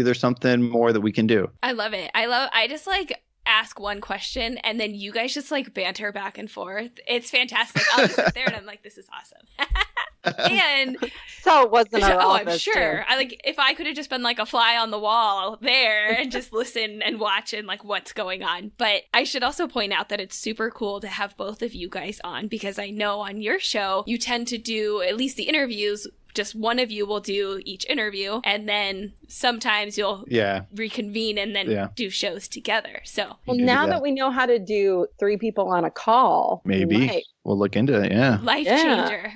E: there's something more that we can do.
B: I love it. I just like ask one question and then you guys just like banter back and forth. It's fantastic. I'll just sit there and I'm like, this is awesome. And
C: so it wasn't our
B: I'm
C: office,
B: sure.
C: too.
B: I like if I could have just been like a fly on the wall there and just listen and watch and like what's going on. But I should also point out that it's super cool to have both of you guys on because I know on your show you tend to do at least the interviews. Just one of you will do each interview, and then sometimes you'll reconvene and then do shows togetder. So,
C: well, now that we know how to do 3 people on a call,
E: maybe we'll look into it. Yeah,
B: life changer.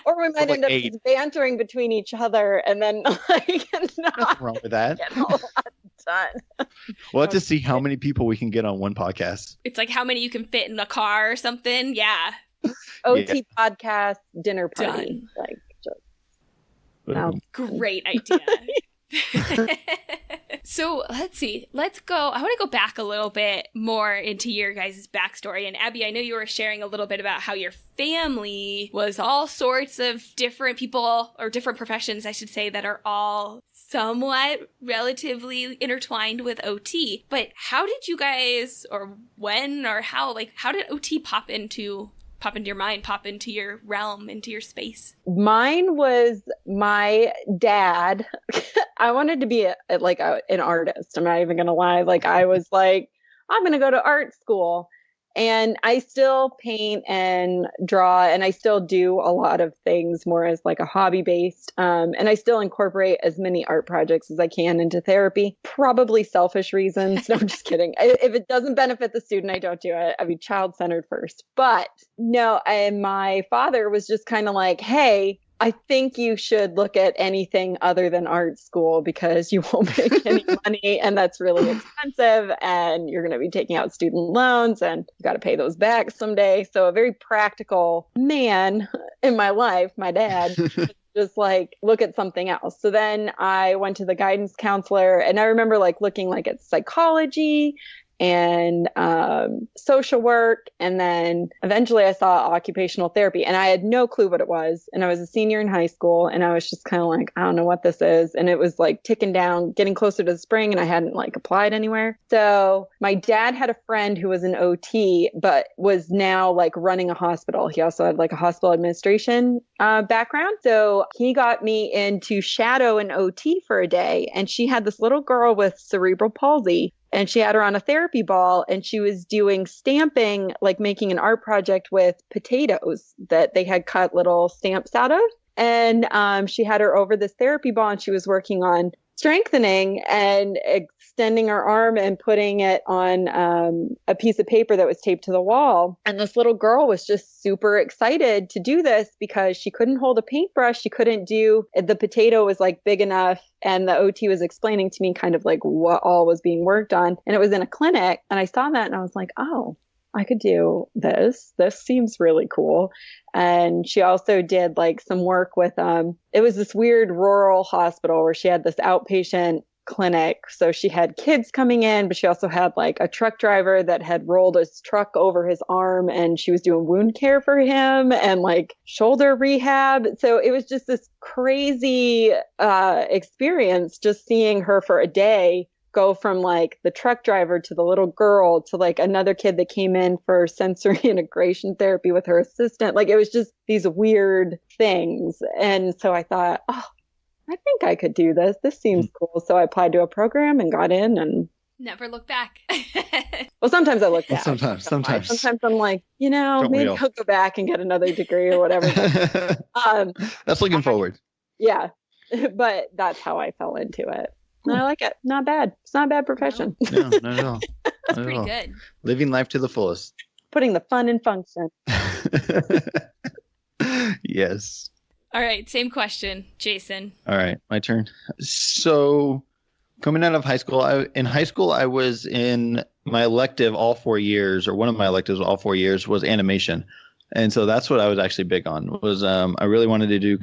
C: Or we might end up just bantering between each other, and then like
E: nothing wrong with that.
C: Get a lot done.
E: We'll have to see how many people we can get on one podcast.
B: It's like how many you can fit in a car or something. Yeah.
C: OT podcast dinner party. Like, just,
B: great idea. So let's see. Let's go. I want to go back a little bit more into your guys' backstory. And Abby, I know you were sharing a little bit about how your family was all sorts of different people or different professions, I should say, that are all somewhat relatively intertwined with OT. But how did you guys, or when, or how did OT pop into your mind, pop into your realm, into your space?
C: Mine was my dad. I wanted to be an artist. I'm not even going to lie. Like I was like, I'm going to go to art school. And I still paint and draw, and I still do a lot of things more as like a hobby based. And I still incorporate as many art projects as I can into therapy. Probably selfish reasons. No, I'm just kidding. If it doesn't benefit the student, I don't do it. I mean, child-centered first. But no, my father was just kind of like, hey, I think you should look at anything other than art school because you won't make any money and that's really expensive and you're going to be taking out student loans and you got to pay those back someday. So a very practical man in my life, my dad, just like look at something else. So then I went to the guidance counselor and I remember like looking like at psychology and social work. And then eventually I saw occupational therapy and I had no clue what it was. And I was a senior in high school and I was just kind of like, I don't know what this is. And it was like ticking down, getting closer to the spring and I hadn't like applied anywhere. So my dad had a friend who was an OT, but was now like running a hospital. He also had like a hospital administration background. So he got me into shadow an OT for a day. And she had this little girl with cerebral palsy. And she had her on a therapy ball and she was doing stamping, like making an art project with potatoes that they had cut little stamps out of. And she had her over this therapy ball and she was working on strengthening and extending her arm and putting it on a piece of paper that was taped to the wall. And this little girl was just super excited to do this because she couldn't hold a paintbrush. She couldn't do, the potato was like big enough. And the OT was explaining to me kind of like what all was being worked on. And it was in a clinic. And I saw that and I was like, oh, I could do this. This seems really cool. And she also did like some work with, it was this weird rural hospital where she had this outpatient clinic. So she had kids coming in, but she also had like a truck driver that had rolled his truck over his arm and she was doing wound care for him and like shoulder rehab. So it was just this crazy experience just seeing her for a day go from like the truck driver to the little girl to like another kid that came in for sensory integration therapy with her assistant. Like it was just these weird things. And so I thought, oh, I think I could do this. This seems cool. So I applied to a program and got in and
B: never look back.
C: Well, sometimes I look back.
E: Sometimes
C: I'm like, maybe I'll go back and get another degree or whatever.
E: That's looking forward.
C: Yeah. But that's how I fell into it. And I like it. Not bad. It's not a bad profession.
E: No, not at all.
B: That's pretty good.
E: Living life to the fullest.
C: Putting the fun in function.
E: Yes.
B: All right. Same question, Jayson.
E: All right. My turn. So coming out of high school, I was in my elective all 4 years, or one of my electives all 4 years was animation. And so that's what I was actually big on was I really wanted to do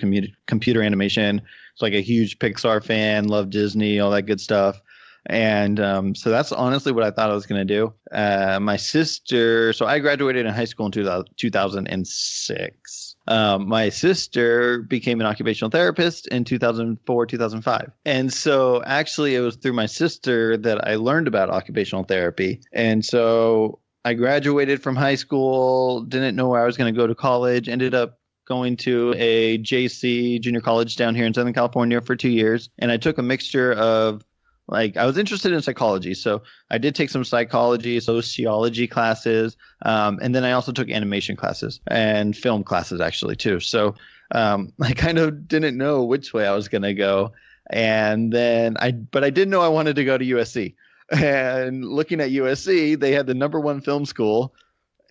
E: computer animation. It's like a huge Pixar fan, love Disney, all that good stuff. And so that's honestly what I thought I was going to do. My sister, so I graduated in high school in 2006. My sister became an occupational therapist in 2004, 2005. And so actually it was through my sister that I learned about occupational therapy. And so I graduated from high school, didn't know where I was going to go to college, ended up going to a JC junior college down here in Southern California for 2 years. And I took a mixture of I was interested in psychology. So I did take some psychology, sociology classes. And then I also took animation classes and film classes actually too. So I kind of didn't know which way I was going to go. And then but I did know I wanted to go to USC. And looking at USC, they had the #1 film school.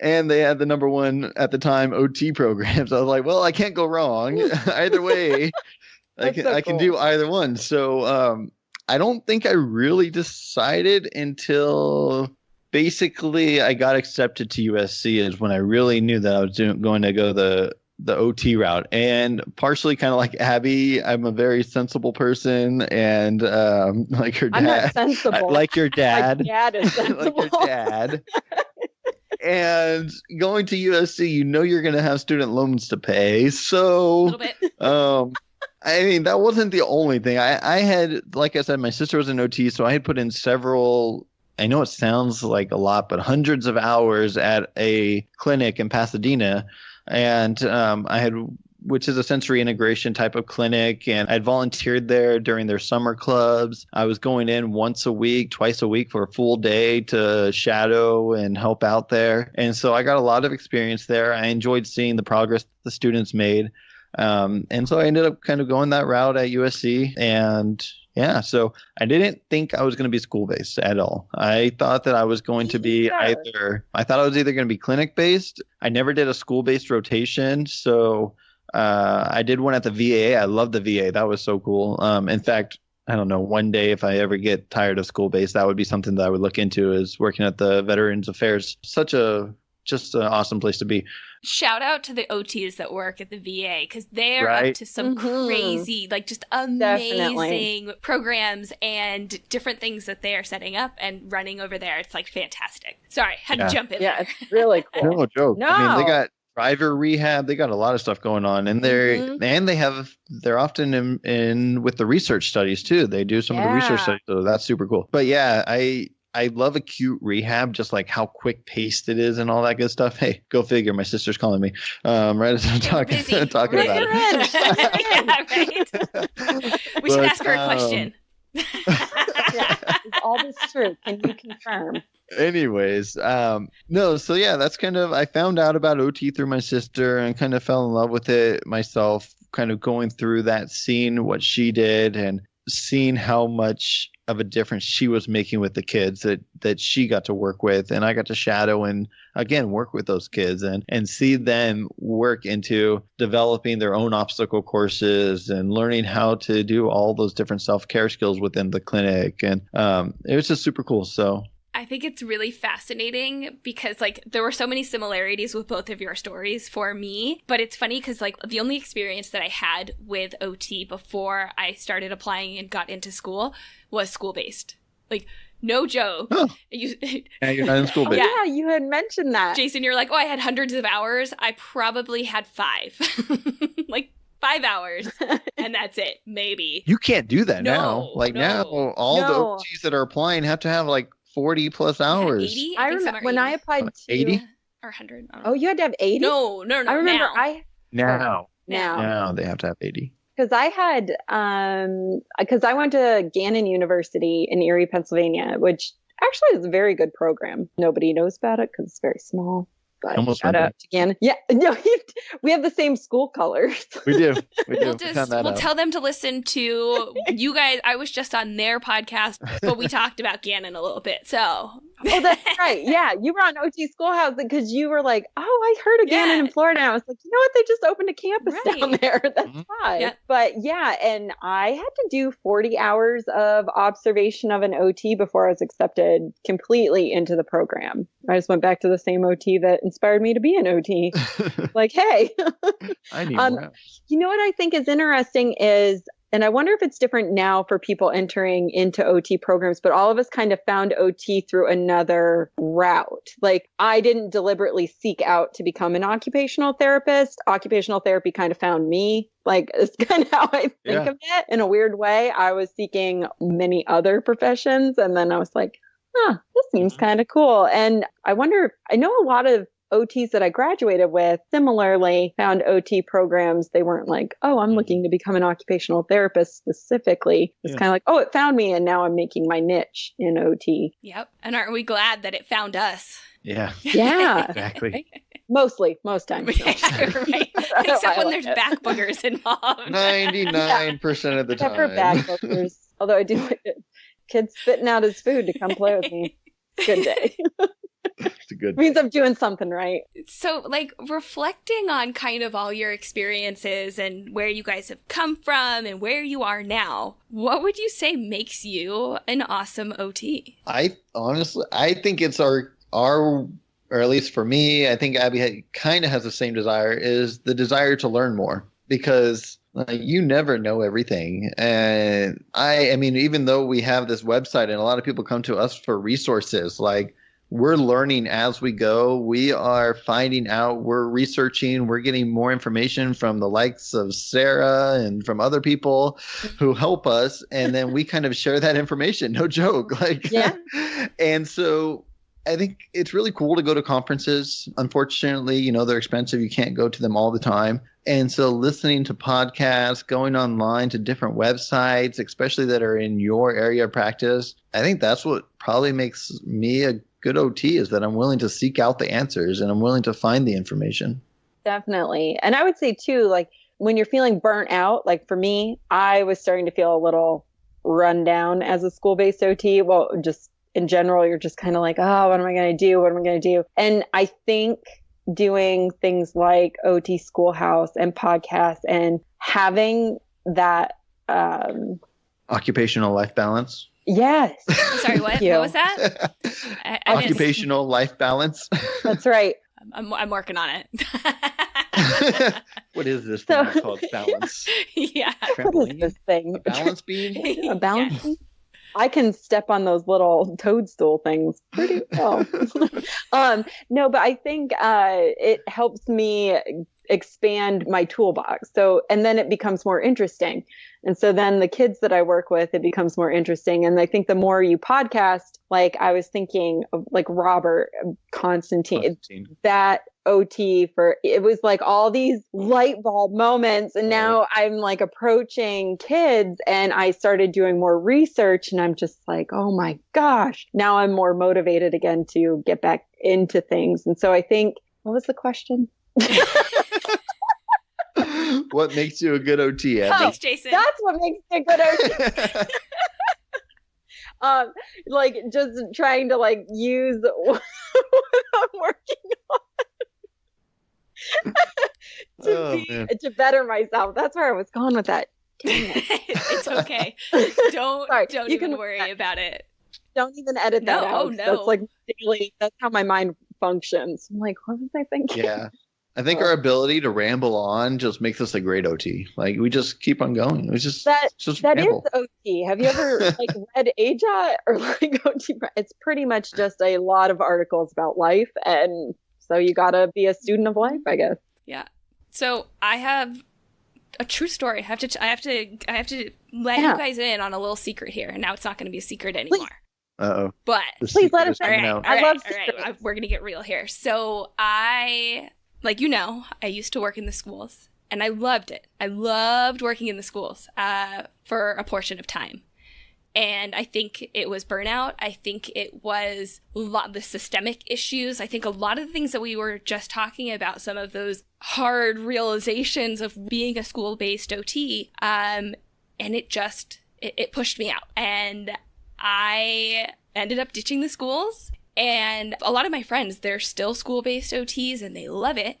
E: And they had the #1 at the time OT programs. I was like, well, I can't go wrong. Either way, I can do either one. So I don't think I really decided until basically I got accepted to USC is when I really knew that I was going to go the OT route. And partially kind of like Abby, I'm a very sensible person, and like her dad.
C: I'm not sensible.
E: Like your dad.
C: My dad is sensible.
E: Like your dad. And going to USC, you know you're going to have student loans to pay. So,
B: a little bit.
E: I mean, that wasn't the only thing. I had, like I said, my sister was an OT, so I had put in several, I know it sounds like a lot, but hundreds of hours at a clinic in Pasadena. And which is a sensory integration type of clinic. And I'd volunteered there during their summer clubs. I was going in once a week, twice a week for a full day to shadow and help out there. And so I got a lot of experience there. I enjoyed seeing the progress the students made. And so I ended up kind of going that route at USC. And yeah, so I didn't think I was going to be school-based at all. I thought that I was going to be I thought I was either going to be clinic-based. I never did a school-based rotation. So I did one at the VA. I love the VA. That was so cool. In fact, I don't know, one day if I ever get tired of school-based, that would be something that I would look into, is working at the Veterans Affairs. Just an awesome place to be.
B: Shout out to the OTs that work at the VA, because they are
E: Right.
B: up to some crazy, like just amazing
C: Definitely.
B: programs and different things that they are setting up and running over there. It's like fantastic. Sorry, had to jump in.
C: Yeah, it's really cool.
E: No joke.
C: No.
E: I mean, they got driver rehab. They got a lot of stuff going on, and they're often in with the research studies too. They do some of the research studies, so that's super cool. But yeah, I love acute rehab, just like how quick paced it is and all that good stuff. Hey, go figure. My sister's calling me right as I'm talking about it.
B: Yeah, right. We should ask her a question.
C: Yeah. Is all this true? Can you confirm?
E: Anyways, no, so yeah, that's kind of, I found out about OT through my sister and kind of fell in love with it myself, kind of going through that, seeing what she did and seeing how much of a difference she was making with the kids that she got to work with, and I got to shadow and again work with those kids and see them work into developing their own obstacle courses and learning how to do all those different self-care skills within the clinic. And it was just super cool. So
B: I think it's really fascinating because like there were so many similarities with both of your stories for me, but it's funny because like the only experience that I had with OT before I started applying and got into school was school-based. Like, no joke.
E: Oh.
B: You're
E: not in school,
C: Yeah, you had mentioned that.
B: Jayson, you're like, oh, I had hundreds of hours. I probably had 5. Like 5 hours, and that's it, maybe.
E: You can't do that now. Like now, all the
C: No.
E: OTs that are applying have to have like 40 plus hours.
B: 80?
C: I
B: think some
C: remember
B: are
C: when
B: 80.
C: I applied to
E: 80?
B: Or 100. I don't
C: Oh,
B: know.
C: you had to have 80?
B: No.
C: I remember
B: now.
C: now
E: They have to have 80.
C: because I had because I went to Gannon University in Erie, Pennsylvania, which actually is a very good program. Nobody knows about it because it's very small. But
E: Almost
C: shout
E: went
C: out to Gannon. Yeah, no, we have the same school colors.
E: We do.
B: We'll
E: We found that out.
B: tell them to listen to you guys. I was just on their podcast, but we talked about Gannon a little bit. So
C: Oh, that's right. Yeah, you were on OT Schoolhouse because you were like, "Oh, I heard of Gannon in Florida." And I was like, "You know what? They just opened a campus down there. That's fine."
B: Yeah.
C: But yeah, and I had to do 40 hours of observation of an OT before I was accepted completely into the program. I just went back to the same OT that inspired me to be an OT. Like, hey,
E: I need more.
C: you know what I think is interesting is and I wonder if it's different now for people entering into OT programs, but all of us kind of found OT through another route. Like I didn't deliberately seek out to become an occupational therapist. Occupational therapy kind of found me. Like it's kind of how I think of it in a weird way. I was seeking many other professions, and then I was like, this seems kind of cool. And I wonder, I know a lot of OTs that I graduated with similarly found OT programs. They weren't like, oh, I'm looking to become an occupational therapist specifically. It's kind of like, oh, it found me and now I'm making my niche in OT.
B: Yep. And aren't we glad that it found us?
E: Yeah.
C: Yeah.
E: Exactly.
C: Most times.
B: Yeah, right. Except when there's back boogers involved.
E: 99% of the
C: Except
E: time.
C: for back boogers. Although I do like it. Kids spitting out his food to come play with me. Good day.
E: It's a good
C: means I'm doing something right.
B: So, like, reflecting on kind of all your experiences and where you guys have come from and where you are now, what would you say makes you an awesome OT?
E: I think it's our, or at least for me, I think Abby kind of has the same desire, is the desire to learn more, because you never know everything. And I mean, even though we have this website and a lot of people come to us for resources, like we're learning as we go. We are finding out, we're researching, we're getting more information from the likes of Sarah and from other people who help us. And then we kind of share that information. No joke. And so I think it's really cool to go to conferences. Unfortunately, they're expensive. You can't go to them all the time. And so listening to podcasts, going online to different websites, especially that are in your area of practice, I think that's what probably makes me a good OT, is that I'm willing to seek out the answers and I'm willing to find the information.
C: Definitely. And I would say too, like when you're feeling burnt out, like for me, I was starting to feel a little run down as a school-based OT. Well, just in general, you're just kind of like, oh, what am I going to do? What am I going to do? And I think doing things like OT Schoolhouse and podcasts and having that
E: occupational life balance.
C: Yes.
B: Sorry, what? What was that?
E: Occupational life balance.
C: That's right.
B: I'm working on it.
E: What is this thing called balance?
B: Yeah.
C: What is this thing?
E: A balance beam?
C: A balance beam? I can step on those little toadstool things pretty well. No, but I think it helps me expand my toolbox. So, and then it becomes more interesting. And so then the kids that I work with, it becomes more interesting. And I think the more you podcast, like I was thinking of like Robert Constantine. That OT it was like all these light bulb moments. And now I'm like approaching kids and I started doing more research and I'm just like, oh my gosh, now I'm more motivated again to get back into things. And so I think, what was the question?
E: What makes you a good OT, Abby?
B: Thanks, Jayson.
C: That's what makes me a good OT. Like just trying to like use what I'm working on to better myself. That's where I was going with that.
B: It's okay. Don't even worry about it.
C: Don't even edit that out.
B: Oh, no.
C: That's like daily. That's how my mind functions. I'm like, what was I thinking?
E: Yeah. I think our ability to ramble on just makes us a great OT. Like we just keep on going. It's just
C: that
E: ramble.
C: is OT. Have you ever like read AJA or like OT? It's pretty much just a lot of articles about life, and so you gotta be a student of life, I guess.
B: Yeah. So I have a true story. I have to let you guys in on a little secret here, and now it's not going to be a secret anymore.
E: Uh-oh.
B: But
C: please let us know.
B: I love secrets. All right. We're going to get real here. So I used to work in the schools and I loved it. I loved working in the schools for a portion of time. And I think it was burnout. I think it was a lot of the systemic issues. I think a lot of the things that we were just talking about, some of those hard realizations of being a school-based OT, and it pushed me out. And I ended up ditching the schools. And a lot of my friends, they're still school-based OTs and they love it.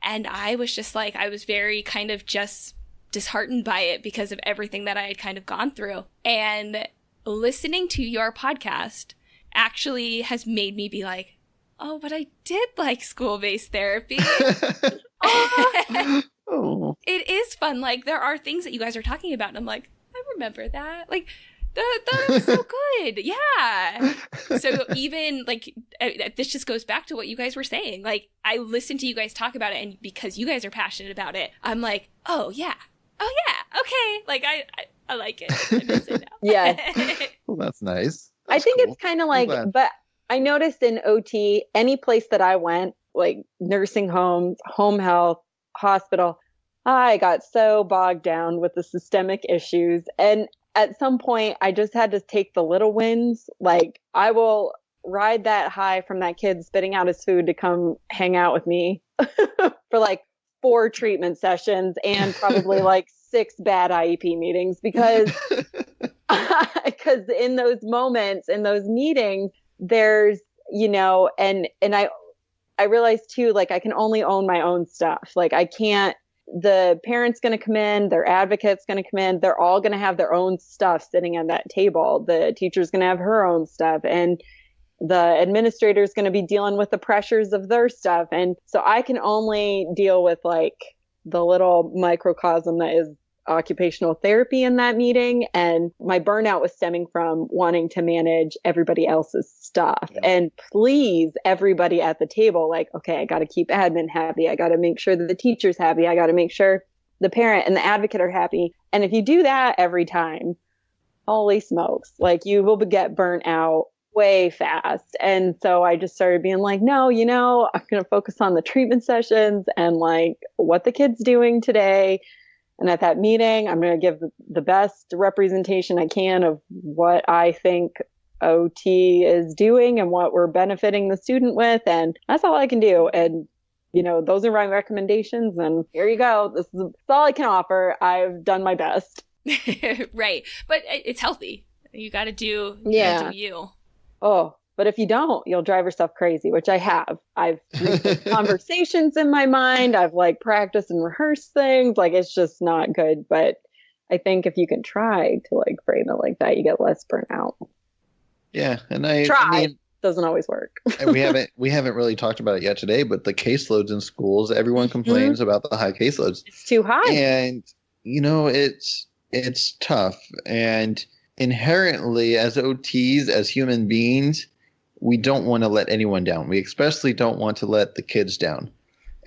B: And I was just like, I was very kind of just disheartened by it because of everything that I had kind of gone through. And listening to your podcast actually has made me be like, oh, but I did like school-based therapy.
E: Oh.
B: It is fun. Like, there are things that you guys are talking about, and I'm like, I remember that. Like, that was so good. Yeah. So even, like, this just goes back to what you guys were saying. Like, I listened to you guys talk about it, and because you guys are passionate about it, I'm like, oh, yeah. Oh, yeah. Okay. Like, I like it. I miss it now.
C: Yes.
E: Well, that's nice.
C: I think it's kind of like, but I noticed in OT, any place that I went, like nursing homes, home health, hospital, I got so bogged down with the systemic issues. And at some point, I just had to take the little wins. Like, I will ride that high from that kid spitting out his food to come hang out with me for like 4 treatment sessions and probably like 6 bad IEP meetings because in those moments, in those meetings, there's, you know, and I realized too, like, I can only own my own stuff. Like, I can't, the parent's going to come in, their advocate's going to come in, they're all going to have their own stuff sitting at that table. The teacher's going to have her own stuff, and the administrator is going to be dealing with the pressures of their stuff. And so I can only deal with like the little microcosm that is occupational therapy in that meeting. And my burnout was stemming from wanting to manage everybody else's stuff and please everybody at the table. Like, okay, I got to keep admin happy. I got to make sure that the teacher's happy. I got to make sure the parent and the advocate are happy. And if you do that every time, holy smokes, like you will get burnt out way fast. And so I just started being like, no, you know, I'm going to focus on the treatment sessions and like what the kid's doing today. And at that meeting, I'm going to give the best representation I can of what I think OT is doing and what we're benefiting the student with. And that's all I can do. And, you know, those are my recommendations. And here you go. This is all I can offer. I've done my best.
B: Right. But it's healthy. You got to do, do you.
C: Oh, but if you don't, you'll drive yourself crazy, which I have. I've conversations in my mind. I've like practiced and rehearsed things. Like, it's just not good. But I think if you can try to like frame it like that, you get less burnout.
E: Yeah. And
C: I mean, doesn't always work.
E: And we haven't really talked about it yet today, but the caseloads in schools, everyone complains about the high caseloads.
C: It's too high.
E: And, you know, it's tough. And inherently, as OTs, as human beings, we don't want to let anyone down. We especially don't want to let the kids down.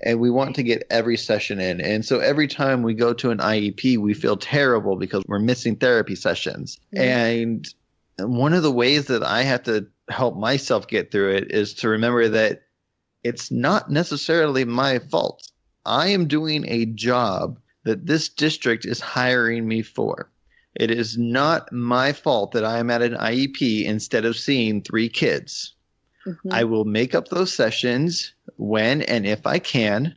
E: And we want to get every session in. And so every time we go to an IEP, we feel terrible because we're missing therapy sessions. And one of the ways that I have to help myself get through it is to remember that it's not necessarily my fault. I am doing a job that this district is hiring me for. It is not my fault that I am at an IEP instead of seeing 3 kids. I will make up those sessions when and if I can.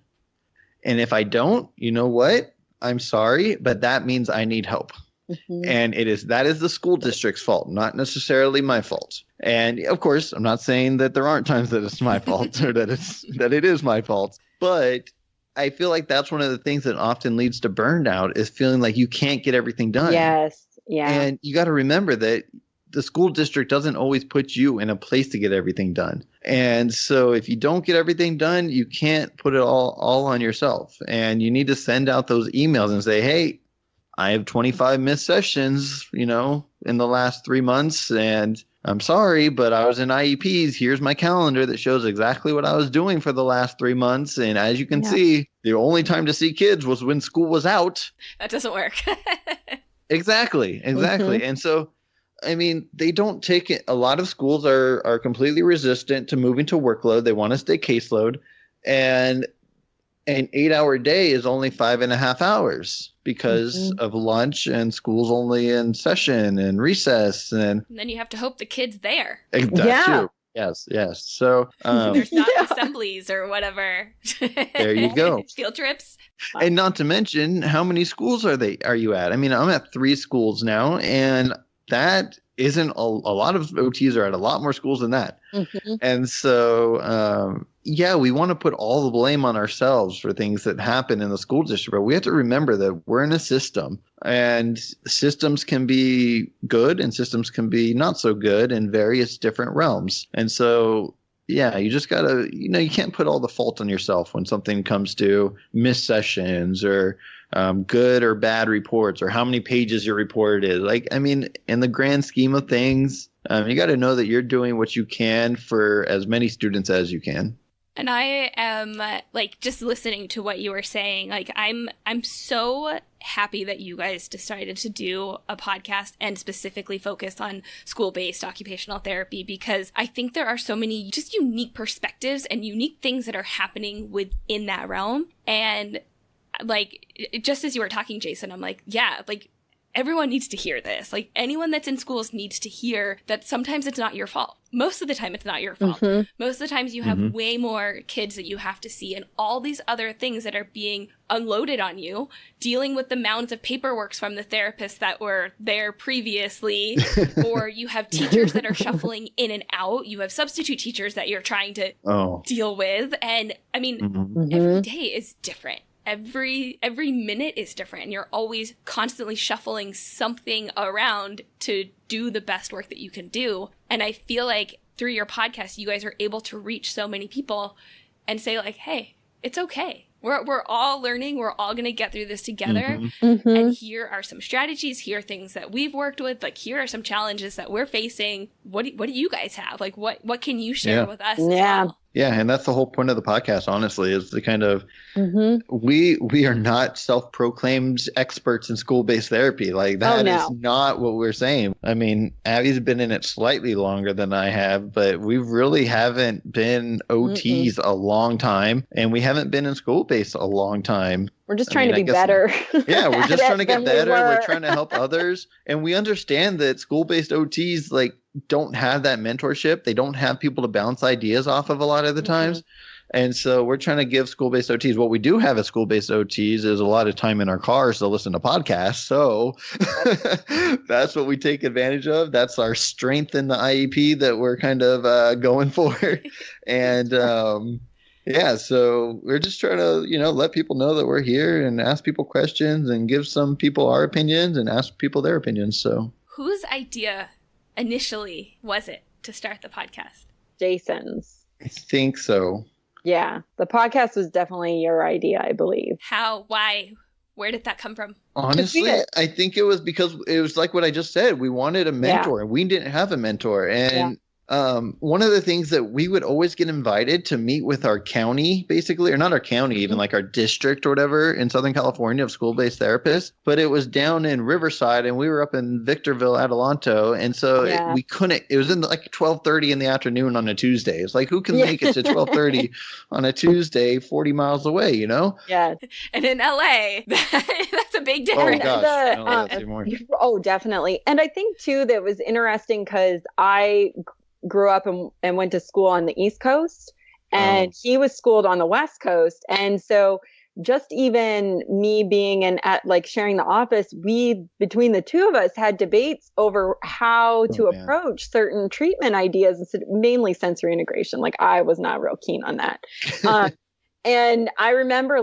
E: And if I don't, you know what? I'm sorry, but that means I need help. And that is the school district's fault, not necessarily my fault. And of course, I'm not saying that there aren't times that it's my fault or that it is my fault, but I feel like that's one of the things that often leads to burnout is feeling like you can't get everything done.
C: Yes. Yeah.
E: And you got to remember that the school district doesn't always put you in a place to get everything done. And so if you don't get everything done, you can't put it all on yourself. And you need to send out those emails and say, hey, I have 25 missed sessions, you know, in the last 3 months. And I'm sorry, but I was in IEPs. Here's my calendar that shows exactly what I was doing for the last 3 months. And as you can see, the only time to see kids was when school was out.
B: That doesn't work.
E: Exactly. And so, I mean, they don't take it. A lot of schools are completely resistant to moving to workload. They want to stay caseload. And an 8-hour day is only 5.5 hours because of lunch and school's only in session and recess. And
B: then you have to hope the kid's there.
E: That's true. Yes. So
B: there's not assemblies or whatever.
E: There you go.
B: Field trips.
E: And not to mention, how many schools are you at? I mean, I'm at 3 schools now, and that isn't a lot of OTs are at a lot more schools than that. And so, we want to put all the blame on ourselves for things that happen in the school district, but we have to remember that we're in a system, and systems can be good and systems can be not so good in various different realms. And so yeah, you just gotta, you can't put all the fault on yourself when something comes to missed sessions or good or bad reports or how many pages your report is. Like, I mean, in the grand scheme of things, you got to know that you're doing what you can for as many students as you can.
B: And I am like just listening to what you were saying. Like I'm so happy that you guys decided to do a podcast and specifically focus on school-based occupational therapy, because I think there are so many just unique perspectives and unique things that are happening within that realm. And like just as you were talking, Jayson, I'm like, yeah, like everyone needs to hear this. Like anyone that's in schools needs to hear that sometimes it's not your fault. Most of the time it's not your fault. Mm-hmm. Most of the times you have way more kids that you have to see and all these other things that are being unloaded on you, dealing with the mounds of paperwork from the therapists that were there previously, or you have teachers that are shuffling in and out. You have substitute teachers that you're trying to deal with. And I mean, every day is different. Every minute is different, and you're always constantly shuffling something around to do the best work that you can do. And I feel like through your podcast, you guys are able to reach so many people and say like, hey, it's okay. We're all learning. We're all going to get through this together. And here are some strategies. Here are things that we've worked with. Like, here are some challenges that we're facing. What do you guys have? Like, what can you share with us?
C: Yeah.
B: As well?
E: Yeah, and that's the whole point of the podcast, honestly, is the kind of we are not self-proclaimed experts in school-based therapy. Like that is not what we're saying. I mean, Abby's been in it slightly longer than I have, but we really haven't been OTs a long time, and we haven't been in school-based a long time.
C: We're just trying to be better.
E: Yeah, we're just trying to get better. We're trying to help others. And we understand that school-based OTs like don't have that mentorship. They don't have people to bounce ideas off of a lot of the times. And so we're trying to give school-based OTs. What we do have as school-based OTs is a lot of time in our cars to listen to podcasts. So that's what we take advantage of. That's our strength in the IEP that we're kind of going for. And yeah, so we're just trying to, let people know that we're here and ask people questions and give some people our opinions and ask people their opinions. So
B: whose idea initially was it to start the podcast?
C: Jayson's.
E: I think so.
C: Yeah, the podcast was definitely your idea, I believe.
B: How? Why? Where did that come from?
E: Honestly, I think it was because it was like what I just said. We wanted a mentor and we didn't have a mentor. And one of the things that we would always get invited to meet with our county, basically, or not our county, even like our district or whatever in Southern California of school-based therapists, but it was down in Riverside and we were up in Victorville, Adelanto. And so we couldn't, it was in like 12:30 in the afternoon on a Tuesday. It's like, who can make it to 12:30 on a Tuesday, 40 miles away,
C: Yes.
B: And in LA, that's a big difference.
E: Oh, gosh.
C: Definitely. And I think too, that was interesting because I grew up and went to school on the East Coast, and he was schooled on the West Coast. And so just even me being sharing the office, we, between the two of us, had debates over how to approach certain treatment ideas, mainly sensory integration. Like I was not real keen on that. And I remember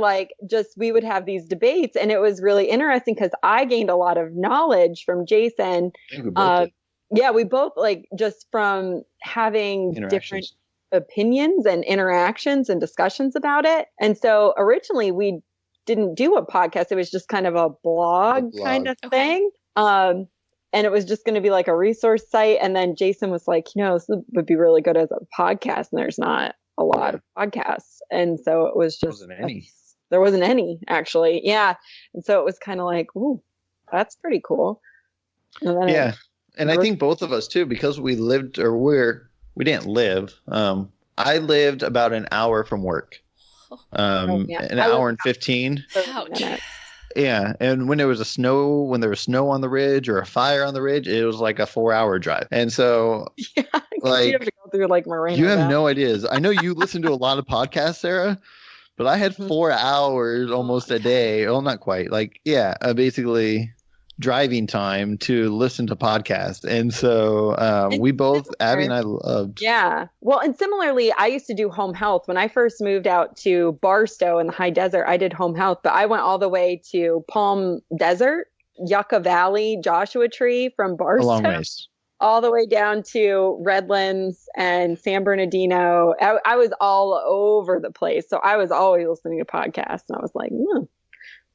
C: we would have these debates, and it was really interesting because I gained a lot of knowledge from Jayson. We both just from having different opinions and interactions and discussions about it. And so originally we didn't do a podcast. It was just kind of a blog kind of thing. And it was just going to be like a resource site. And then Jayson was like, this would be really good as a podcast. And there's not a lot of podcasts. And so it was just, there wasn't any actually. Yeah. And so it was kind of like, ooh, that's pretty cool. And then
E: and I think both of us too, because we lived, or we didn't live. I lived about an hour from work, an hour and 15. Yeah, and when there was snow on the ridge or a fire on the ridge, it was like a 4-hour drive. And so,
C: you have to go through Moreno.
E: You have no ideas. I know you listen to a lot of podcasts, Sarah, but I had 4 hours almost a day. Well, not quite. Basically driving time to listen to podcasts. And so we both, Abby and I, loved.
C: Yeah. Well, and similarly, I used to do home health. When I first moved out to Barstow in the high desert, I did home health, but I went all the way to Palm Desert, Yucca Valley, Joshua Tree from Barstow.
E: A long ways.
C: all the way down to Redlands and San Bernardino. I was all over the place. So I was always listening to podcasts, and I was like,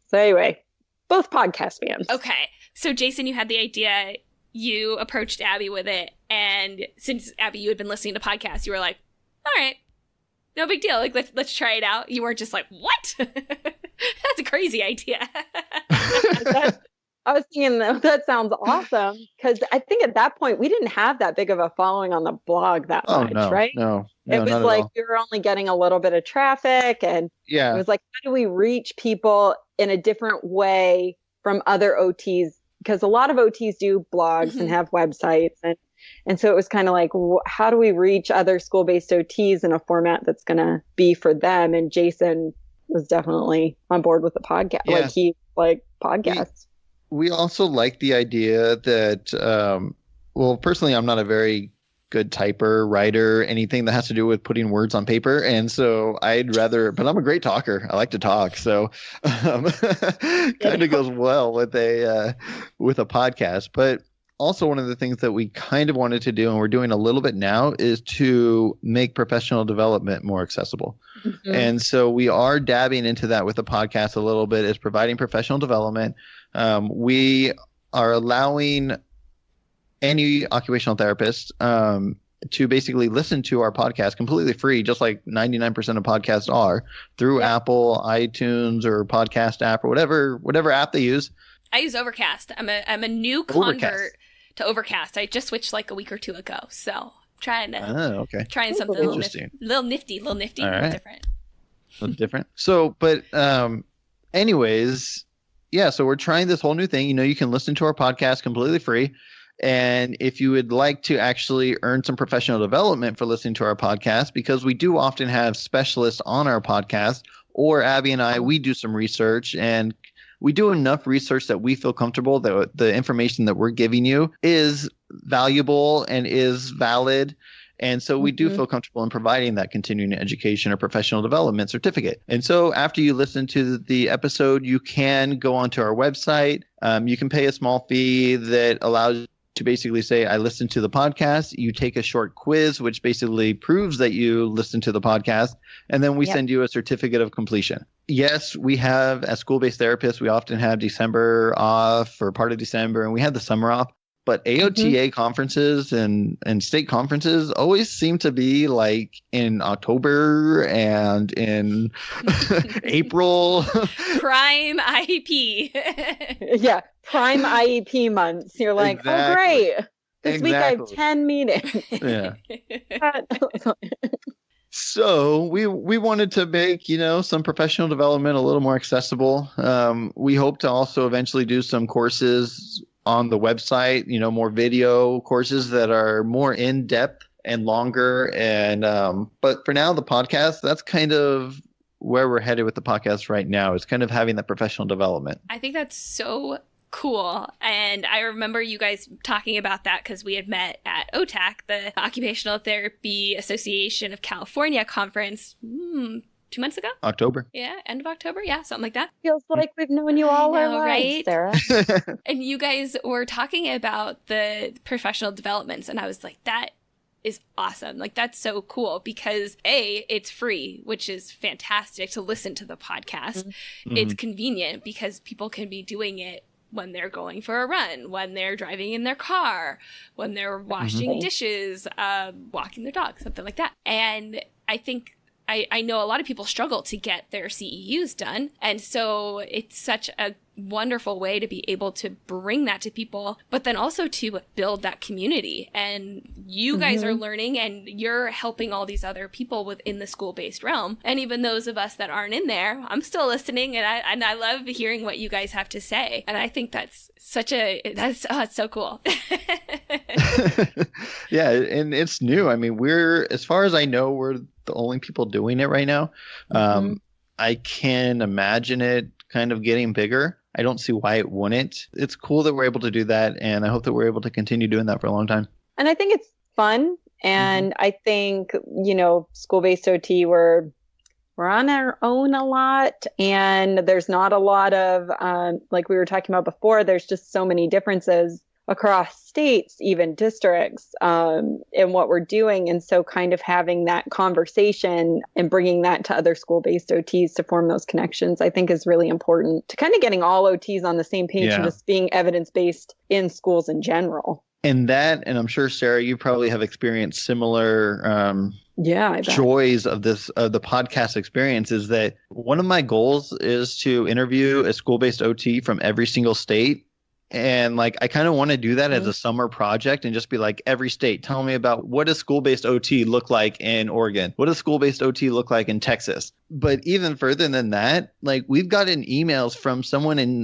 C: So anyway, both podcast fans.
B: Okay. So Jayson, you had the idea. You approached Abby with it. And since Abby, you had been listening to podcasts, you were like, all right, no big deal. Like, let's try it out. You weren't just like, what? That's a crazy idea.
C: I was thinking that sounds awesome, because I think at that point we didn't have that big of a following on the blog that much, right?
E: No,
C: it was like we were only getting a little bit of traffic, and it was like, how do we reach people in a different way from other OTs? Because a lot of OTs do blogs and have websites, and so it was kind of like, how do we reach other school-based OTs in a format that's going to be for them? And Jayson was definitely on board with the podcast.
E: Yeah.
C: Like he podcasts.
E: We also like the idea that, personally, I'm not a very good typer, writer, anything that has to do with putting words on paper. And so but I'm a great talker. I like to talk. So kind of goes well with a podcast. But also one of the things that we kind of wanted to do, and we're doing a little bit now, is to make professional development more accessible. Mm-hmm. And so we are dabbing into that with the podcast a little bit, is providing professional development. We are allowing any occupational therapist to basically listen to our podcast completely free, just like 99% of podcasts are, through Apple, iTunes, or podcast app, or whatever app they use.
B: I use Overcast. I'm a new convert to Overcast. I just switched like a week or two ago, so trying something a little nifty,
E: All right.
B: different.
E: A little different. So, but anyways, yeah, so we're trying this whole new thing. You can listen to our podcast completely free. And if you would like to actually earn some professional development for listening to our podcast, because we do often have specialists on our podcast, or Abby and I, we do some research, and we do enough research that we feel comfortable that the information that we're giving you is valuable and is valid. And so we do feel comfortable in providing that continuing education or professional development certificate. And so after you listen to the episode, you can go onto our website. You can pay a small fee that allows you to basically say, I listened to the podcast. You take a short quiz, which basically proves that you listened to the podcast. And then we send you a certificate of completion. Yes, we have, as school-based therapists, we often have December off for part of December, and we had the summer off. But AOTA conferences and state conferences always seem to be like in October and in April.
B: Prime IEP.
C: Prime IEP months. You're like, oh, great. This week I have 10 meetings.
E: Yeah. So we wanted to make, some professional development a little more accessible. We hope to also eventually do some courses on the website, more video courses that are more in depth and longer. And but for now, the podcast, that's kind of where we're headed with the podcast right now, is kind of having that professional development.
B: I think that's so cool. And I remember you guys talking about that because we had met at OTAC, the Occupational Therapy Association of California conference, 2 months ago?
E: October.
B: Yeah, end of October. Yeah, something like that.
C: Feels like we've known you all our lives,
B: right?
C: Sarah.
B: And you guys were talking about the professional developments, and I was like, that is awesome. Like, that's so cool because A, it's free, which is fantastic to listen to the podcast. Mm-hmm. It's convenient because people can be doing it when they're going for a run, when they're driving in their car, when they're washing dishes, walking their dog, something like that. And I think I know a lot of people struggle to get their CEUs done. And so it's such a wonderful way to be able to bring that to people, but then also to build that community. And you guys are learning and you're helping all these other people within the school-based realm. And even those of us that aren't in there, I'm still listening, and I love hearing what you guys have to say. And I think that's it's so cool.
E: Yeah, and it's new. I mean, as far as I know, we're the only people doing it right now. I can imagine it kind of getting bigger. I don't see why it wouldn't. It's cool that we're able to do that, and I hope that we're able to continue doing that for a long time. And
C: I think it's fun, and I think, school-based OT, we're on our own a lot, and there's not a lot of, like we were talking about before, there's just so many differences across states, even districts, in what we're doing. And so kind of having that conversation and bringing that to other school-based OTs to form those connections, I think is really important to kind of getting all OTs on the same page and just being evidence-based in schools in general. And
E: I'm sure, Sarah, you probably have experienced similar
C: I bet.
E: joys of the podcast experience. Is that one of my goals is to interview a school-based OT from every single state. And like, I kind of want to do that as a summer project and just be like, every state, tell me about what does school-based OT look like in Oregon? What does school-based OT look like in Texas? But even further than that, like we've gotten emails from someone in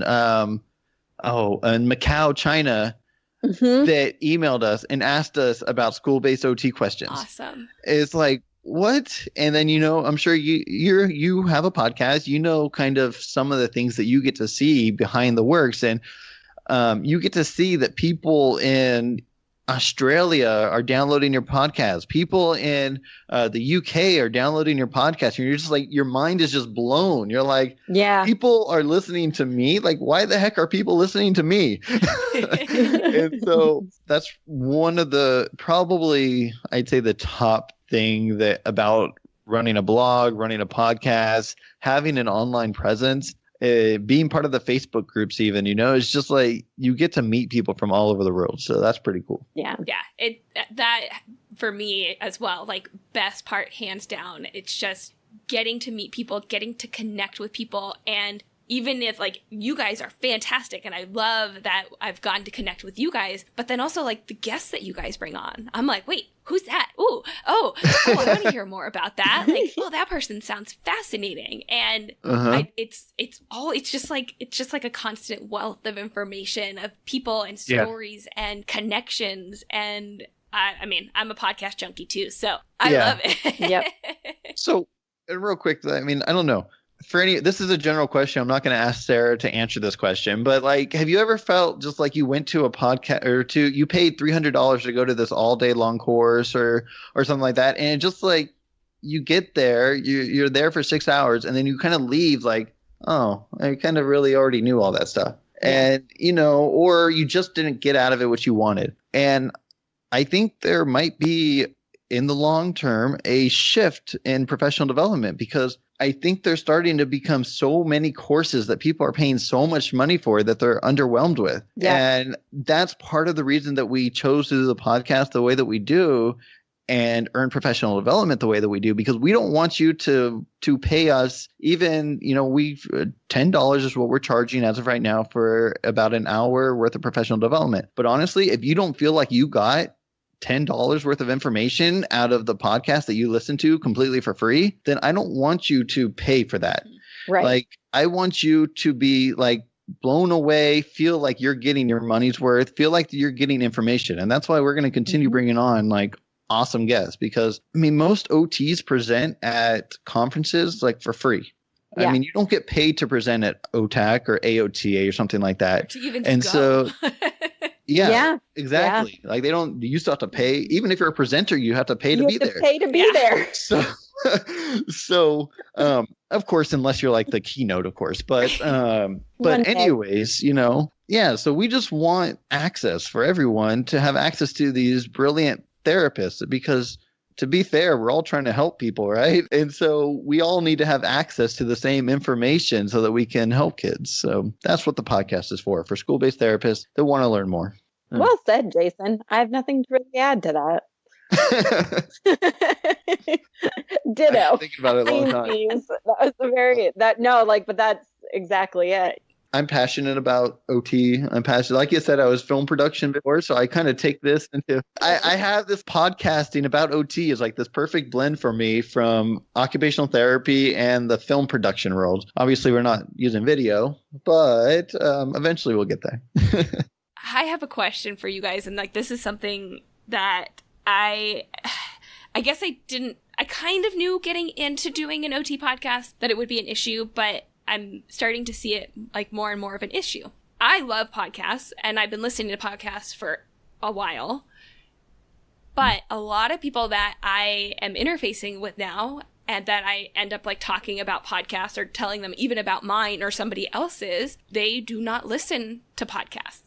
E: Macau, China, that emailed us and asked us about school-based OT questions.
B: Awesome. It's
E: like, what? And then, I'm sure you have a podcast, kind of some of the things that you get to see behind the works. And you get to see that people in Australia are downloading your podcast. People in the UK are downloading your podcast. And you're just like, your mind is just blown. You're like, people are listening to me. Like, why the heck are people listening to me? And so that's one of the, probably, I'd say the top thing that about running a blog, running a podcast, having an online presence, being part of the Facebook groups, even, it's just like you get to meet people from all over the world. So that's pretty cool.
B: Yeah. That for me as well, like best part, hands down, it's just getting to meet people, getting to connect with people. And even if like you guys are fantastic and I love that I've gotten to connect with you guys, but then also like the guests that you guys bring on, I'm like, wait, who's that? Oh, I want to hear more about that. Like, that person sounds fascinating. And it's just like a constant wealth of information of people and stories and connections. And I mean, I'm a podcast junkie too, so I love it.
C: Yep.
E: So real quick, I mean, I don't know. This is a general question. I'm not going to ask Sarah to answer this question, but like, have you ever felt just like you went to a podcast you paid $300 to go to this all day long course or something like that, and just like you get there, you're there for 6 hours, and then you kind of leave like, oh, I kind of really already knew all that stuff, and or you just didn't get out of it what you wanted. And I think there might be in the long term a shift in professional development, because I think there's starting to become so many courses that people are paying so much money for that they're underwhelmed with. Yeah. And that's part of the reason that we chose to do the podcast the way that we do and earn professional development the way that we do, because we don't want you to pay us even, we've $10 is what we're charging as of right now for about an hour worth of professional development. But honestly, if you don't feel like you got $10 worth of information out of the podcast that you listen to completely for free, then I don't want you to pay for that.
C: Right.
E: Like, I want you to be like blown away, feel like you're getting your money's worth, feel like you're getting information. And that's why we're going to continue bringing on like awesome guests, because I mean, most OTs present at conferences like for free. Yeah. I mean, you don't get paid to present at OTAC or AOTA or something like that.
B: To even just go.
E: So yeah, exactly. Yeah. Like you still have to pay. Even if you're a presenter, you have to pay to be there.
C: Pay to be there.
E: So, of course, unless you're like the keynote, of course, but anyways, so we just want access for everyone to have access to these brilliant therapists, because to be fair, we're all trying to help people, right? And so we all need to have access to the same information so that we can help kids. So that's what the podcast is for school-based therapists that want to learn more.
C: Well said, Jayson. I have nothing to really add to that. Ditto.
E: Think about it a long time.
C: But that's exactly it.
E: I'm passionate about OT. I'm passionate. Like you said, I was film production before, so I kind of take this into. I have this podcasting about OT is like this perfect blend for me from occupational therapy and the film production world. Obviously, we're not using video, but eventually we'll get there.
B: I have a question for you guys, and like this is something that I guess I kind of knew getting into doing an OT podcast that it would be an issue, but I'm starting to see it like more and more of an issue. I love podcasts, and I've been listening to podcasts for a while, but a lot of people that I am interfacing with now and that I end up like talking about podcasts or telling them even about mine or somebody else's, they do not listen to podcasts.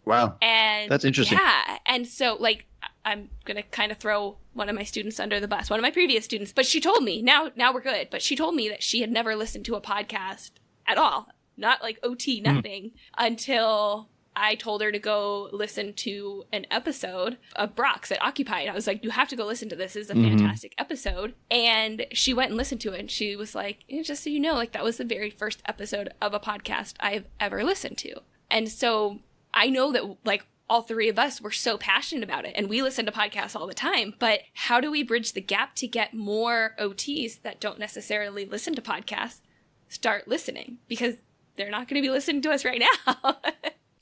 E: Wow.
B: And
E: that's interesting.
B: Yeah. And so like, I'm going to kind of throw one of my students under the bus, one of my previous students, but she told me now we're good. But she told me that she had never listened to a podcast at all. Not like OT, nothing, until I told her to go listen to an episode of Brock's at Occupational. I was like, you have to go listen to this. This is a fantastic episode. And she went and listened to it. And she was like, just so you know, like that was the very first episode of a podcast I've ever listened to. And so I know that like all three of us were so passionate about it. And we listen to podcasts all the time. But how do we bridge the gap to get more OTs that don't necessarily listen to podcasts start listening? Because they're not going to be listening to us right now.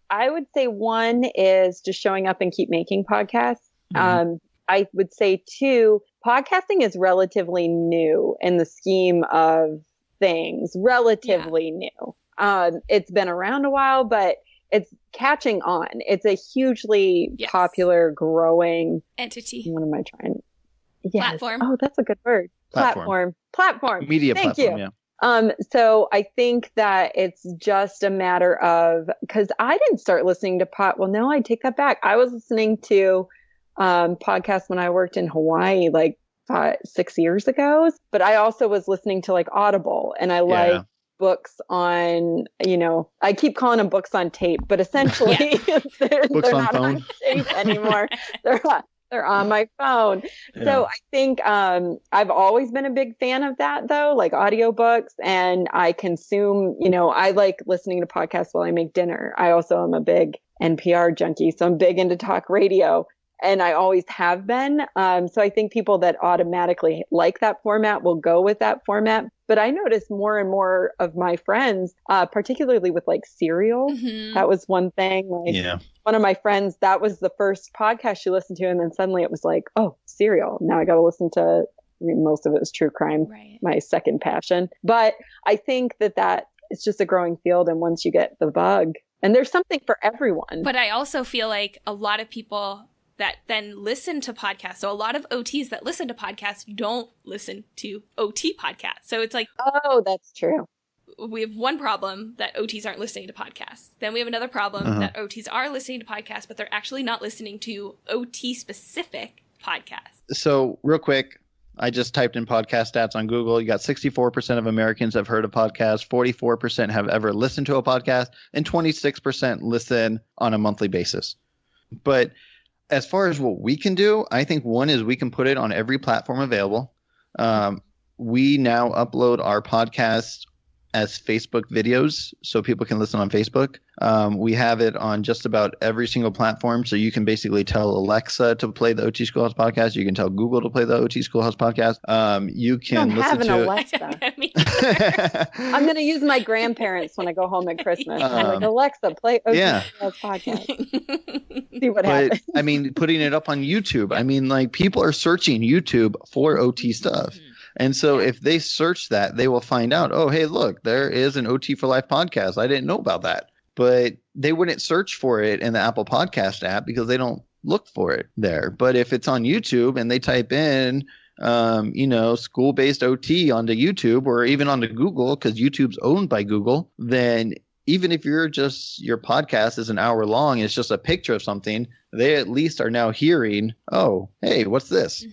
C: I would say one is just showing up and keep making podcasts. I would say two, podcasting is relatively new in the scheme of things, relatively new. It's been around a while, but it's catching on. It's a hugely popular, growing
B: entity.
C: What am I trying?
B: Yes. Platform.
C: Oh, that's a good word. Platform.
E: Media
C: Thank
E: platform,
C: you.
E: yeah.
C: So I think that it's just a matter of, because I didn't start listening to well, no, I take that back. I was listening to podcasts when I worked in Hawaii, like 6 years ago. But I also was listening to like Audible, and I like books on, I keep calling them books on tape, but essentially they're not on tape anymore. They're on my phone. Yeah. So I think I've always been a big fan of that, though, like audiobooks. And I consume, I like listening to podcasts while I make dinner. I also am a big NPR junkie. So I'm big into talk radio. And I always have been. So I think people that automatically like that format will go with that format. But I notice more and more of my friends, particularly with like cereal. That was one thing. Like, one of my friends, that was the first podcast she listened to. And then suddenly it was like, oh, cereal. Now I got to listen to, most of it is true crime, my second passion. But I think that it's just a growing field. And once you get the bug, and there's something for everyone.
B: But I also feel like a lot of people that then listen to podcasts. So a lot of OTs that listen to podcasts don't listen to OT podcasts. So it's like,
C: oh, that's true.
B: We have one problem that OTs aren't listening to podcasts. Then we have another problem that OTs are listening to podcasts, but they're actually not listening to OT specific podcasts.
E: So real quick, I just typed in podcast stats on Google. You got 64% of Americans have heard a podcast, 44% have ever listened to a podcast, and 26% listen on a monthly basis. But as far as what we can do, I think one is we can put it on every platform available. We now upload our podcast as Facebook videos so people can listen on Facebook. We have it on just about every single platform. So you can basically tell Alexa to play the OT Schoolhouse podcast. You can tell Google to play the OT Schoolhouse podcast. You can listen to
C: Alexa. I'm going to use my grandparents when I go home at Christmas. I'm like, Alexa, play OT Schoolhouse podcast. See what happens.
E: I mean, putting it up on YouTube. I mean, like people are searching YouTube for OT stuff. And so if they search that, they will find out, oh, hey, look, there is an OT for Life podcast. I didn't know about that. But they wouldn't search for it in the Apple Podcast app because they don't look for it there. But if it's on YouTube and they type in, school-based OT onto YouTube or even onto Google, because YouTube's owned by Google, then even if your podcast is an hour long, it's just a picture of something, they at least are now hearing, oh, hey, what's this?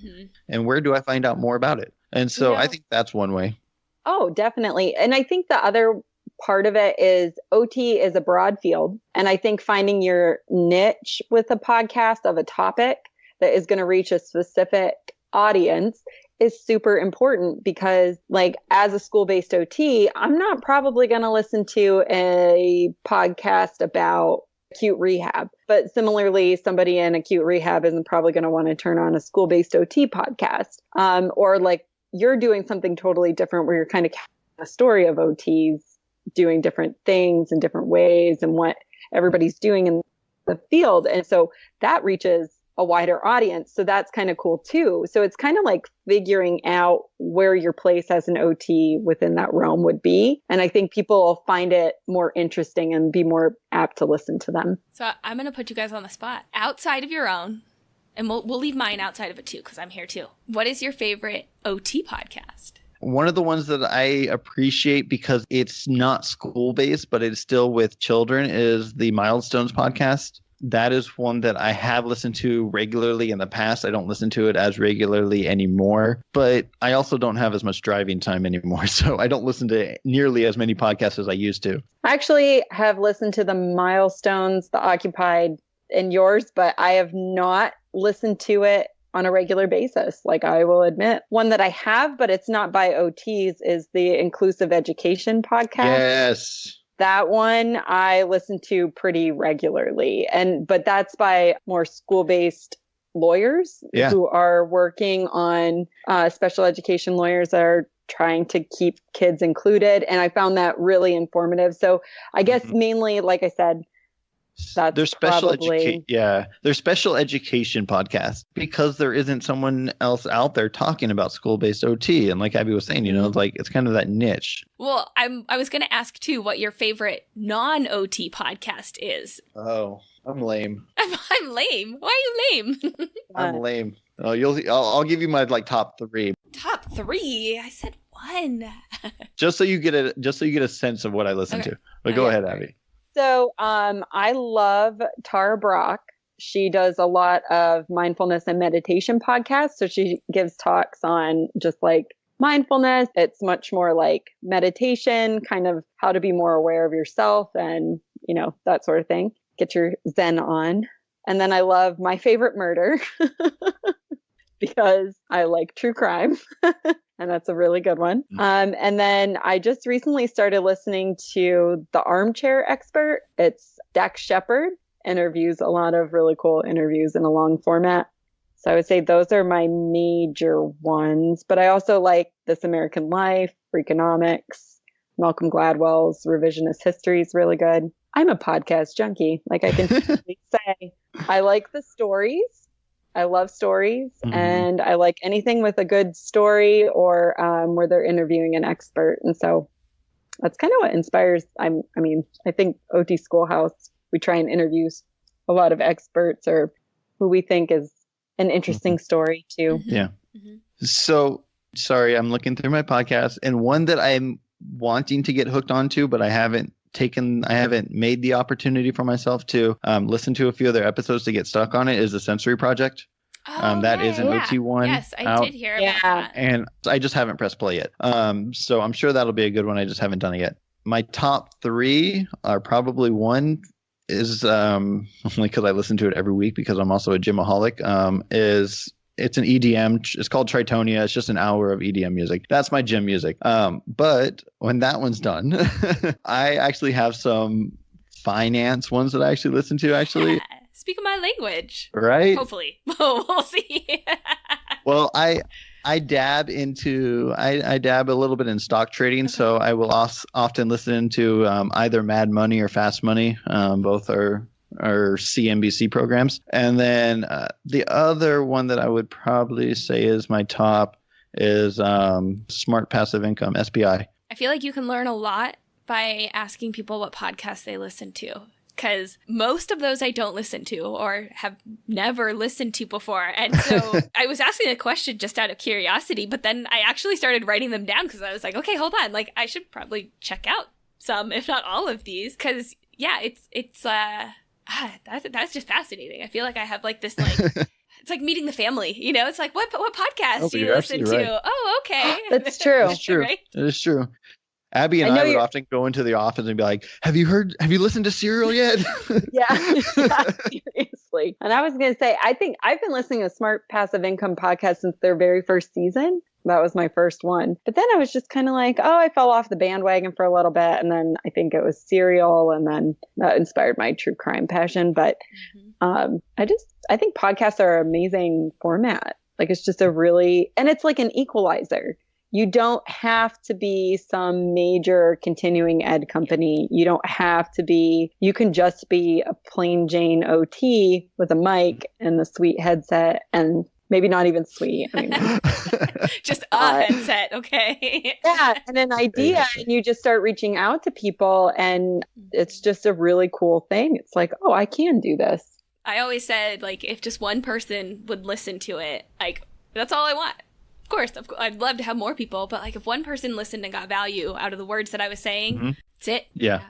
E: And where do I find out more about it? And so I think that's one way.
C: Oh, definitely. And I think the other part of it is OT is a broad field. And I think finding your niche with a podcast of a topic that is going to reach a specific audience is super important, because like as a school-based OT, I'm not probably going to listen to a podcast about acute rehab. But similarly, somebody in acute rehab isn't probably going to want to turn on a school-based OT podcast. Or like you're doing something totally different where you're kind of a story of OTs doing different things in different ways and what everybody's doing in the field. And so that reaches a wider audience. So that's kind of cool too. So it's kind of like figuring out where your place as an OT within that realm would be. And I think people will find it more interesting and be more apt to listen to them.
B: So I'm going to put you guys on the spot. Outside of your own, and we'll leave mine outside of it too, because I'm here too. What is your favorite OT podcast?
E: One of the ones that I appreciate because it's not school-based, but it's still with children, is the Milestones podcast. that is one that I have listened to regularly in the past. I don't listen to it as regularly anymore, but I also don't have as much driving time anymore. So I don't listen to nearly as many podcasts as I used to.
C: I actually have listened to the Milestones, the Occupied, and yours, but I have not listened to it on a regular basis. Like, I will admit, one that I have, but it's not by OTs, is the Inclusive Education podcast.
E: Yes.
C: That one I listen to pretty regularly, but that's by more school-based lawyers who are working on special education lawyers that are trying to keep kids included. And I found that really informative. So I guess mainly, like I said, that's
E: their special their special education podcast, because there isn't someone else out there talking about school-based OT. And like Abby was saying, like it's kind of that niche.
B: Well, I was going to ask too what your favorite non-OT podcast is.
E: Oh, I'm lame.
B: I'm lame. Why are you lame?
E: I'm lame. Oh, I'll give you my top 3.
B: Top 3? I said 1.
E: just so you get a sense of what I listen to. But go ahead, Abby.
C: So I love Tara Brock. She does a lot of mindfulness and meditation podcasts. So she gives talks on just like mindfulness. It's much more like meditation, kind of how to be more aware of yourself and, that sort of thing. Get your Zen on. And then I love My Favorite Murder because I like true crime. And that's a really good one. And then I just recently started listening to The Armchair Expert. It's Dax Shepard, interviews a lot of really cool interviews in a long format. So I would say those are my major ones. But I also like This American Life, Freakonomics, Malcolm Gladwell's Revisionist History is really good. I'm a podcast junkie. Like I can say, I like the stories. I love stories, and I like anything with a good story or where they're interviewing an expert. And so that's kind of what inspires. I think OT Schoolhouse, we try and interview a lot of experts or who we think is an interesting story too.
E: Yeah. So sorry, I'm looking through my podcast, and one that I'm wanting to get hooked onto, but I haven't made the opportunity for myself to listen to a few of their episodes to get stuck on it, is the Sensory Project. That is an OT one.
B: Yes, I did hear about that.
E: And I just haven't pressed play yet. So I'm sure that'll be a good one. I just haven't done it yet. My top 3 are probably, one is only because I listen to it every week because I'm also a gymaholic, it's an EDM. It's called Tritonia. It's just an hour of EDM music. That's my gym music. But when that one's done, I actually have some finance ones that I actually listen to, actually.
B: Yeah. Speak my language.
E: Right?
B: Hopefully. We'll see.
E: Well, I dab a little bit in stock trading, so I will often listen to either Mad Money or Fast Money. Both are CNBC programs. And then the other one that I would probably say is my top is Smart Passive Income, SPI.
B: I feel like you can learn a lot by asking people what podcasts they listen to, because most of those I don't listen to or have never listened to before. And so I was asking a question just out of curiosity, but then I actually started writing them down because I was like, okay, hold on. Like, I should probably check out some, if not all of these, because that's just fascinating. I feel like I have like this it's like meeting the family, It's like what podcast do you listen to? Right. Oh, okay.
C: That's true.
E: It's true.
B: Right?
E: It is true. Abby and I would often go into the office and be like, have you listened to Serial yet?
C: Yeah, seriously. And I was going to say, I think I've been listening to Smart Passive Income podcast since their very first season. That was my first one. But then I was just kind of like, I fell off the bandwagon for a little bit. And then I think it was Serial. And then that inspired my true crime passion. But I think podcasts are an amazing format. Like it's just and it's like an equalizer. You don't have to be some major continuing ed company. You don't have to be, you can just be a plain Jane OT with a mic and the sweet headset, and maybe not even sweet. I mean,
B: just a headset. Okay.
C: Yeah. And an idea, and you just start reaching out to people, and it's just a really cool thing. It's like, I can do this.
B: I always said, like, if just one person would listen to it, like, that's all I want. Of course, I'd love to have more people, but like if one person listened and got value out of the words that I was saying, that's it.
E: Yeah.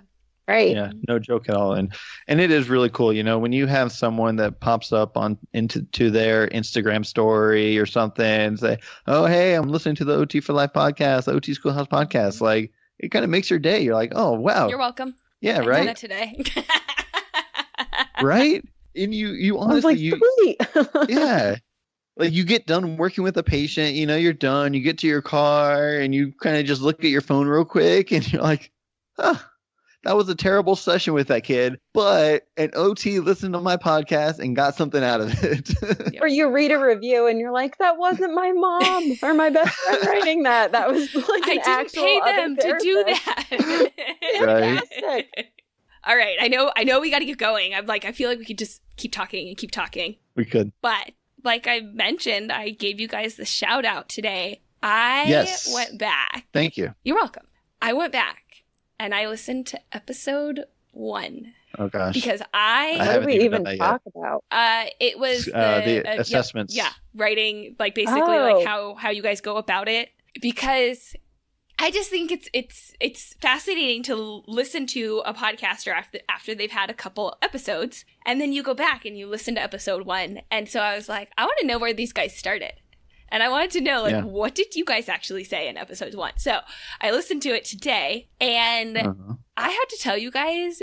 C: Right.
E: Yeah, no joke at all. And it is really cool, when you have someone that pops up into their Instagram story or something and say, "Oh, hey, I'm listening to the OT for Life podcast, the OT Schoolhouse podcast." Like, it kind of makes your day. You're like, "Oh, wow."
B: You're welcome.
E: Yeah,
B: I
E: right.
B: did it today.
E: Right? And you
C: I was
E: honestly,
C: like, sweet.
E: yeah. Like, you get done working with a patient, you're done, you get to your car and you kind of just look at your phone real quick and you're like, "Huh, that was a terrible session with that kid, but an OT listened to my podcast and got something out of it."
C: Or you read a review and you're like, that wasn't my mom or my best friend writing that. That was like
B: I
C: an
B: didn't
C: actual
B: pay
C: other
B: them to do
C: therapist.
B: that.
E: Right.
C: Fantastic.
B: All right. I know we got to get going. I feel like we could just keep talking and keep talking.
E: We could.
B: But like I mentioned, I gave you guys the shout out today. I
E: Yes.
B: went back.
E: Thank you.
B: You're welcome. I went back and I listened to episode 1
E: Oh, gosh.
B: because
E: I
C: What did
E: haven't
C: we
E: even
C: even
E: done that
C: talk about?
B: it was
E: The
B: yeah,
E: assessments.
B: yeah, writing, like basically
C: Oh.
B: like how you guys go about it, because I just think it's fascinating to listen to a podcaster after they've had a couple episodes, and then you go back and you listen to episode 1. And so I was like, I want to know where these guys started. And I wanted to know, like,
E: Yeah.
B: what did you guys actually say in episode 1? So I listened to it today, and
E: Uh-huh.
B: I have to tell you guys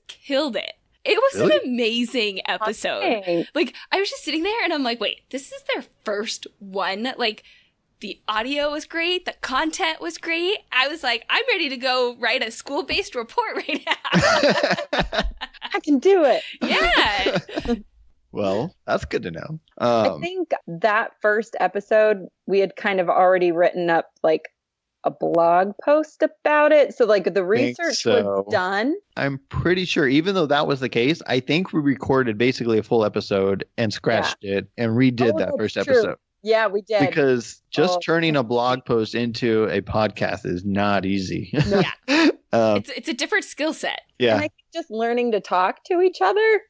B: killed it. It was
E: Really?
B: an amazing episode.
C: Hey.
B: Like, I was just sitting there and I'm like, wait, this is their first one? Like, the audio was great. The content was great. I was like, I'm ready to go write a school-based report right now.
C: I can do it.
B: Yeah.
E: Well, that's good to know.
C: I think that first episode, we had kind of already written up like a blog post about it. So like the research
E: so.
C: was done.
E: I'm pretty sure, even though that was the case, I think we recorded basically a full episode and scratched it and redid
C: Oh,
E: that
C: that's
E: first
C: true.
E: episode.
C: Yeah, we did.
E: Because just
C: Oh.
E: turning a blog post into a podcast is not easy.
C: No.
B: It's a different skill set.
C: And
E: Yeah.
C: I think just learning to talk to each other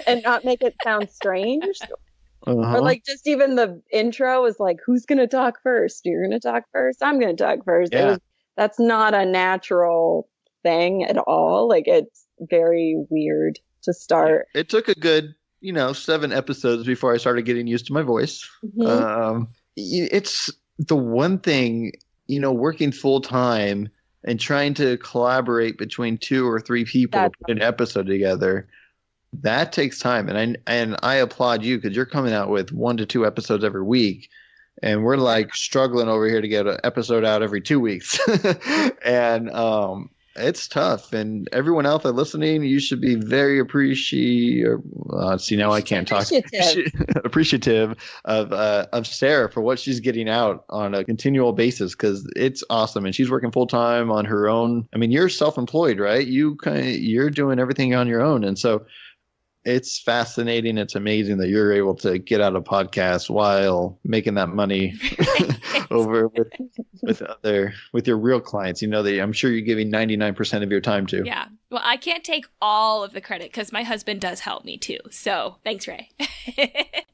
C: and not make it sound strange.
E: Uh-huh.
C: Or like just even the intro is like, who's going to talk first? You're going to talk first. I'm going to talk first.
E: Yeah.
C: That's not a natural thing at all. Like it's very weird to start.
E: It took a good, 7 episodes before I started getting used to my voice.
C: Mhm.
E: It's the one thing, working full time and trying to collaborate between 2 or 3 people to put an episode together. That takes time, and I applaud you because you're coming out with 1 to 2 episodes every week, and we're like struggling over here to get an episode out every 2 weeks, and it's tough. And everyone out there listening, you should be very appreciative. See, now I can't talk. Appreciative of Sarah for what she's getting out on a continual basis, because it's awesome, and she's working full time on her own. I mean, you're self-employed, right? You're doing everything on your own, and so. It's fascinating. It's amazing that you're able to get out a podcast while making that money over with your real clients. That I'm sure you're giving 99% of your time to.
B: Yeah. Well, I can't take all of the credit because my husband does help me too. So thanks, Ray.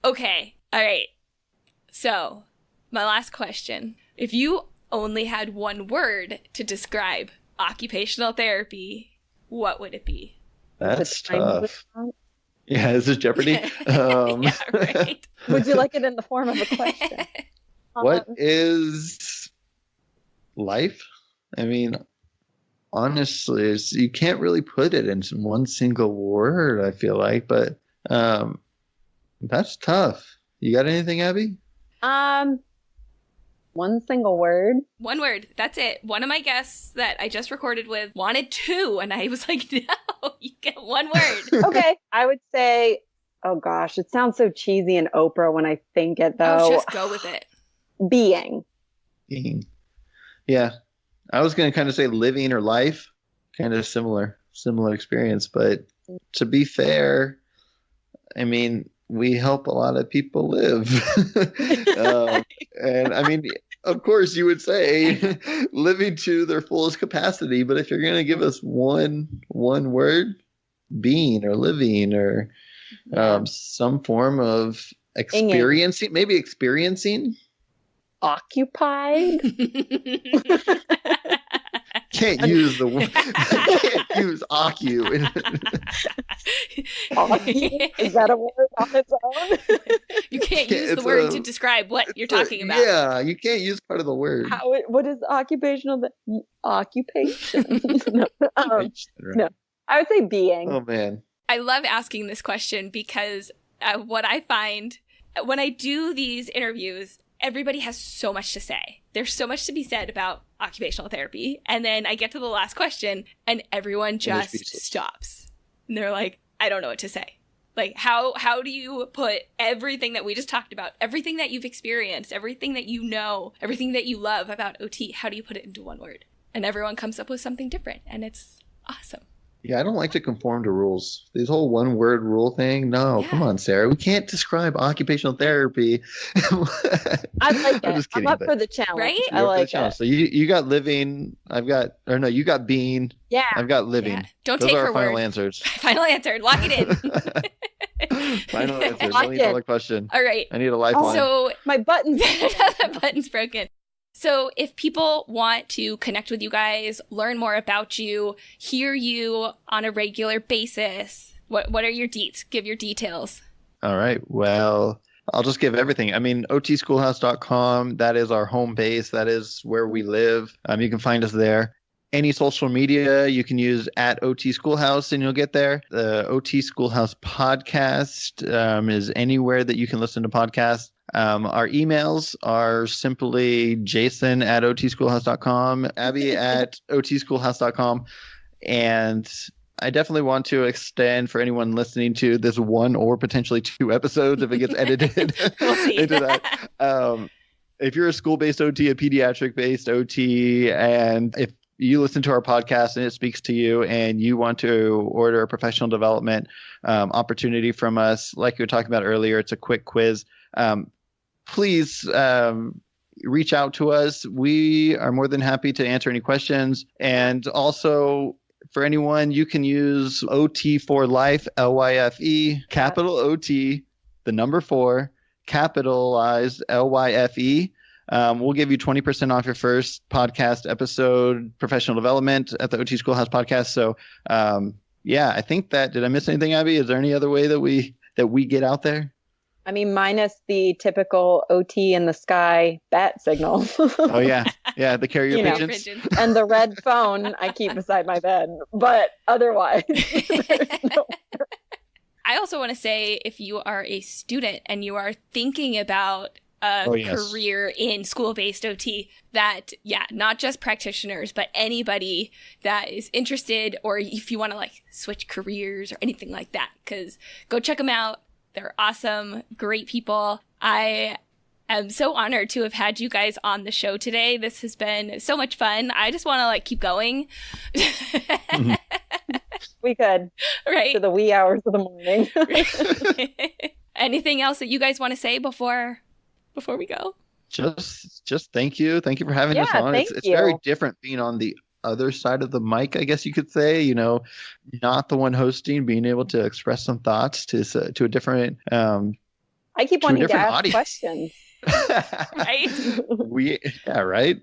B: Okay. All right. So my last question. If you only had one word to describe occupational therapy, what would it be?
E: That's tough. Yeah, is this Jeopardy?
B: Yeah, right.
C: Would you like it in the form of a question?
E: What is life? I mean, honestly, you can't really put it in one single word, I feel like, but that's tough. You got anything, Abby?
C: One single word.
B: One word. That's it. One of my guests that I just recorded with wanted 2, and I was like, no, you get one word.
C: Okay. I would say, oh gosh, it sounds so cheesy and Oprah when I think it though.
B: Oh, just go with it.
C: Being.
E: Yeah. I was going to kind of say living or life, kind of similar experience. But to be fair, I mean, we help a lot of people live. And I mean, of course, you would say living to their fullest capacity. But if you're going to give us one word, being or living or some form of experiencing, maybe experiencing.
C: Occupied.
E: can't use the word. You can't use occu.
C: Is that a word on its own?
B: You can't use the word to describe what you're talking about.
E: Yeah, you can't use part of the word.
C: What is occupational? Occupation. No, no, I would say being.
E: Oh man.
B: I love asking this question because what I find when I do these interviews, everybody has so much to say. There's so much to be said about occupational therapy. And then I get to the last question and everyone just stops. And they're like, I don't know what to say. Like, how do you put everything that we just talked about, everything that you've experienced, everything that you know, everything that you love about OT, how do you put it into one word? And everyone comes up with something different. And it's awesome.
E: Yeah, I don't like to conform to rules. This whole one word rule thing. No, come on, Sarah. We can't describe occupational therapy.
C: I like it. I'm up for the challenge.
B: Right?
C: I like it.
E: So you got living. You got being.
C: Yeah.
E: I've got living.
B: Yeah. Don't
E: Those
B: take
E: are
B: her
E: our final
B: word.
E: answers.
B: Final answer. Lock it in.
E: Final answers.
C: Lock
E: Don't need
C: it.
E: another question.
B: All right.
E: I need a lifeline.
B: So
C: My button's
B: the button's broken. So if people want to connect with you guys, learn more about you, hear you on a regular basis, what are your deets? Give your details.
E: All right. Well, I'll just give everything. I mean, otschoolhouse.com, that is our home base. That is where we live. You can find us there. Any social media, you can use at OT Schoolhouse and you'll get there. The OT Schoolhouse podcast is anywhere that you can listen to podcasts. Our emails are simply Jayson at otschoolhouse.com, Abby at otschoolhouse.com. And I definitely want to extend for anyone listening to this one or potentially two episodes if it gets edited
B: We'll see.
E: into that. If you're a school-based OT, a pediatric-based OT, and if you listen to our podcast and it speaks to you and you want to order a professional development opportunity from us, like you were talking about earlier, it's a quick quiz. Please reach out to us. We are more than happy to answer any questions. And also, for anyone, you can use OT for Life, LYFE, capital OT, the number 4, capitalized LYFE. We'll give you 20% off your first podcast episode, professional development at the OT Schoolhouse podcast. So, yeah, I think that, did I miss anything, Abby? Is there any other way that we get out there?
C: I mean, minus the typical OT in the sky bat signal.
E: Oh, yeah. Yeah, the carrier pigeons.
C: And the red phone I keep beside my bed. But otherwise, there's no...
B: I also want to say, if you are a student and you are thinking about a career in school-based OT, that, not just practitioners, but anybody that is interested, or if you want to like switch careers or anything like that, because go check them out. They're awesome, great people. I am so honored to have had you guys on the show today. This has been so much fun. I just want to like keep going.
C: We could.
B: Right.
C: To the wee hours of the morning.
B: Anything else that you guys want to say before we go?
E: Just thank you. Thank you for having us on. It's very different being on the other side of the mic, I guess you could say, not the one hosting, being able to express some thoughts to a different
C: I keep wanting to ask
E: audience.
C: questions.
B: Right?
E: Right.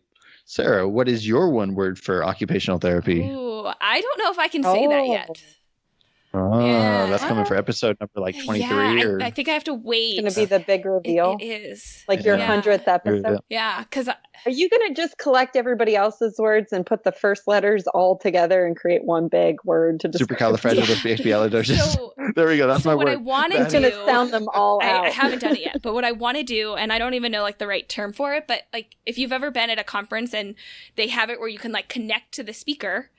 E: Sarah, what is your one word for occupational therapy?
B: Ooh, I don't know if I can say that yet.
E: Oh, that's coming for episode number like 23.
B: Yeah, I think I have to wait.
C: It's going to be the big reveal.
B: It is.
C: Like your 100th episode.
B: Yeah, because...
C: Are you going to just collect everybody else's words and put the first letters all together and create one big word to describe?
E: Supercalifragilisticexpialidocious.
B: So,
E: there we go. That's my
B: what
E: word.
B: I want to do...
C: I'm going to sound them all out.
B: I haven't done it yet, but what I want to do, and I don't even know like the right term for it, but like if you've ever been at a conference and they have it where you can like connect to the speaker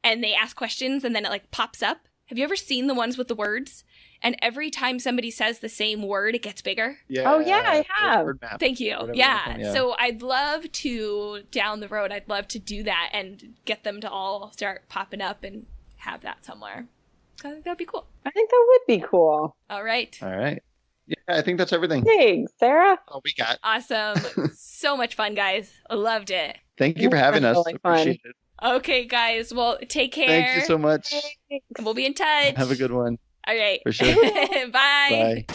B: and they ask questions and then it like pops up. Have you ever seen the ones with the words? And every time somebody says the same word, it gets bigger.
E: Yeah.
C: Oh, yeah, I have.
B: Thank you. Yeah. So I'd love to, down the road, I'd love to do that and get them to all start popping up and have that somewhere. I think that'd be cool.
C: I think that would be cool.
B: All right.
E: Yeah, I think that's everything.
C: Thanks, Sarah.
E: Oh, we got.
B: Awesome. So much fun, guys. I loved it.
E: Thank you for having us.
C: Really fun.
E: Appreciate it.
B: Okay, guys. Well, take care.
E: Thank you so much.
B: And we'll be in touch.
E: Have a good one.
B: All right.
E: For sure.
B: Bye.
E: Bye.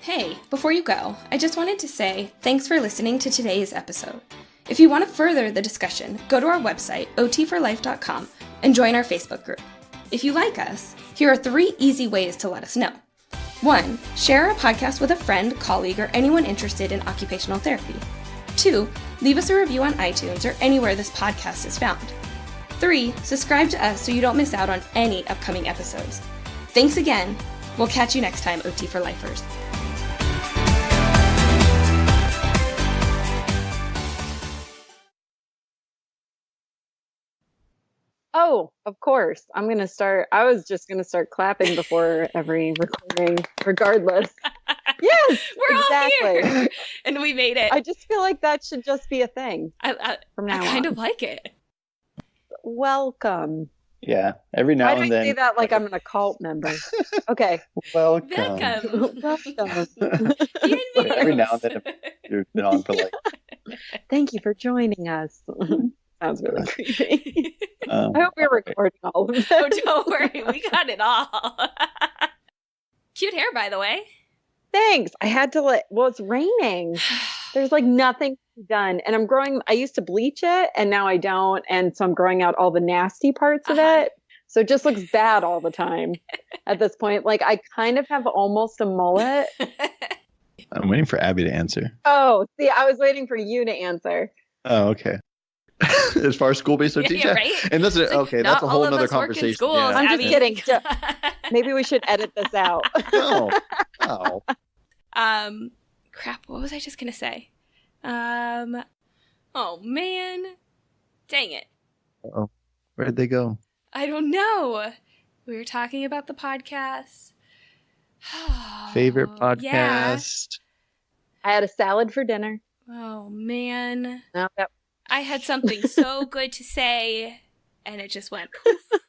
A: Hey, before you go, I just wanted to say thanks for listening to today's episode. If you want to further the discussion, go to our website, otforlife.com, and join our Facebook group. If you like us, here are 3 easy ways to let us know. 1. Share our podcast with a friend, colleague, or anyone interested in occupational therapy. 2. Leave us a review on iTunes or anywhere this podcast is found. 3. Subscribe to us so you don't miss out on any upcoming episodes. Thanks again. We'll catch you next time, OT for Lifers.
C: Oh, of course. I was just going to start clapping before every recording, regardless. Yes,
B: We're
C: exactly.
B: all here. And we made it.
C: I just feel like that should just be a thing from now on.
B: I kind of like it.
C: Welcome.
D: Yeah, every now
C: Why
D: and
C: do I
D: then.
C: say that like I'm an occult member? Okay.
D: Welcome.
B: Welcome.
D: Every now and then you've been on for like.
C: Thank you for joining us. Sounds really creepy. I hope we're
D: okay.
C: recording all of this.
B: Oh, don't worry. We got it all. Cute hair, by the way.
C: Thanks. I had to well, it's raining. There's like nothing done. And I used to bleach it and now I don't. And so I'm growing out all the nasty parts of it. So it just looks bad all the time at this point. Like I kind of have almost a mullet.
E: I'm waiting for Abby to answer.
C: Oh, see, I was waiting for you to answer.
E: Oh, okay. As far as school-based OT,
B: Yeah, right?
E: And that's
B: It's like,
E: okay.
B: not
E: That's a
B: all
E: whole
B: of
E: other
B: us work in
E: conversation.
B: schools,
E: Yeah.
C: I'm
B: Abby.
C: just kidding. Maybe we should edit this out.
E: No. No.
B: Crap. What was I just gonna say? Oh man, dang it.
E: Uh-oh. Where'd they go?
B: I don't know. We were talking about the podcast.
E: Favorite
B: Yeah.
E: podcast?
C: I had a salad for dinner.
B: Oh man.
C: No, that
B: I had something so good to say, and it just went poof.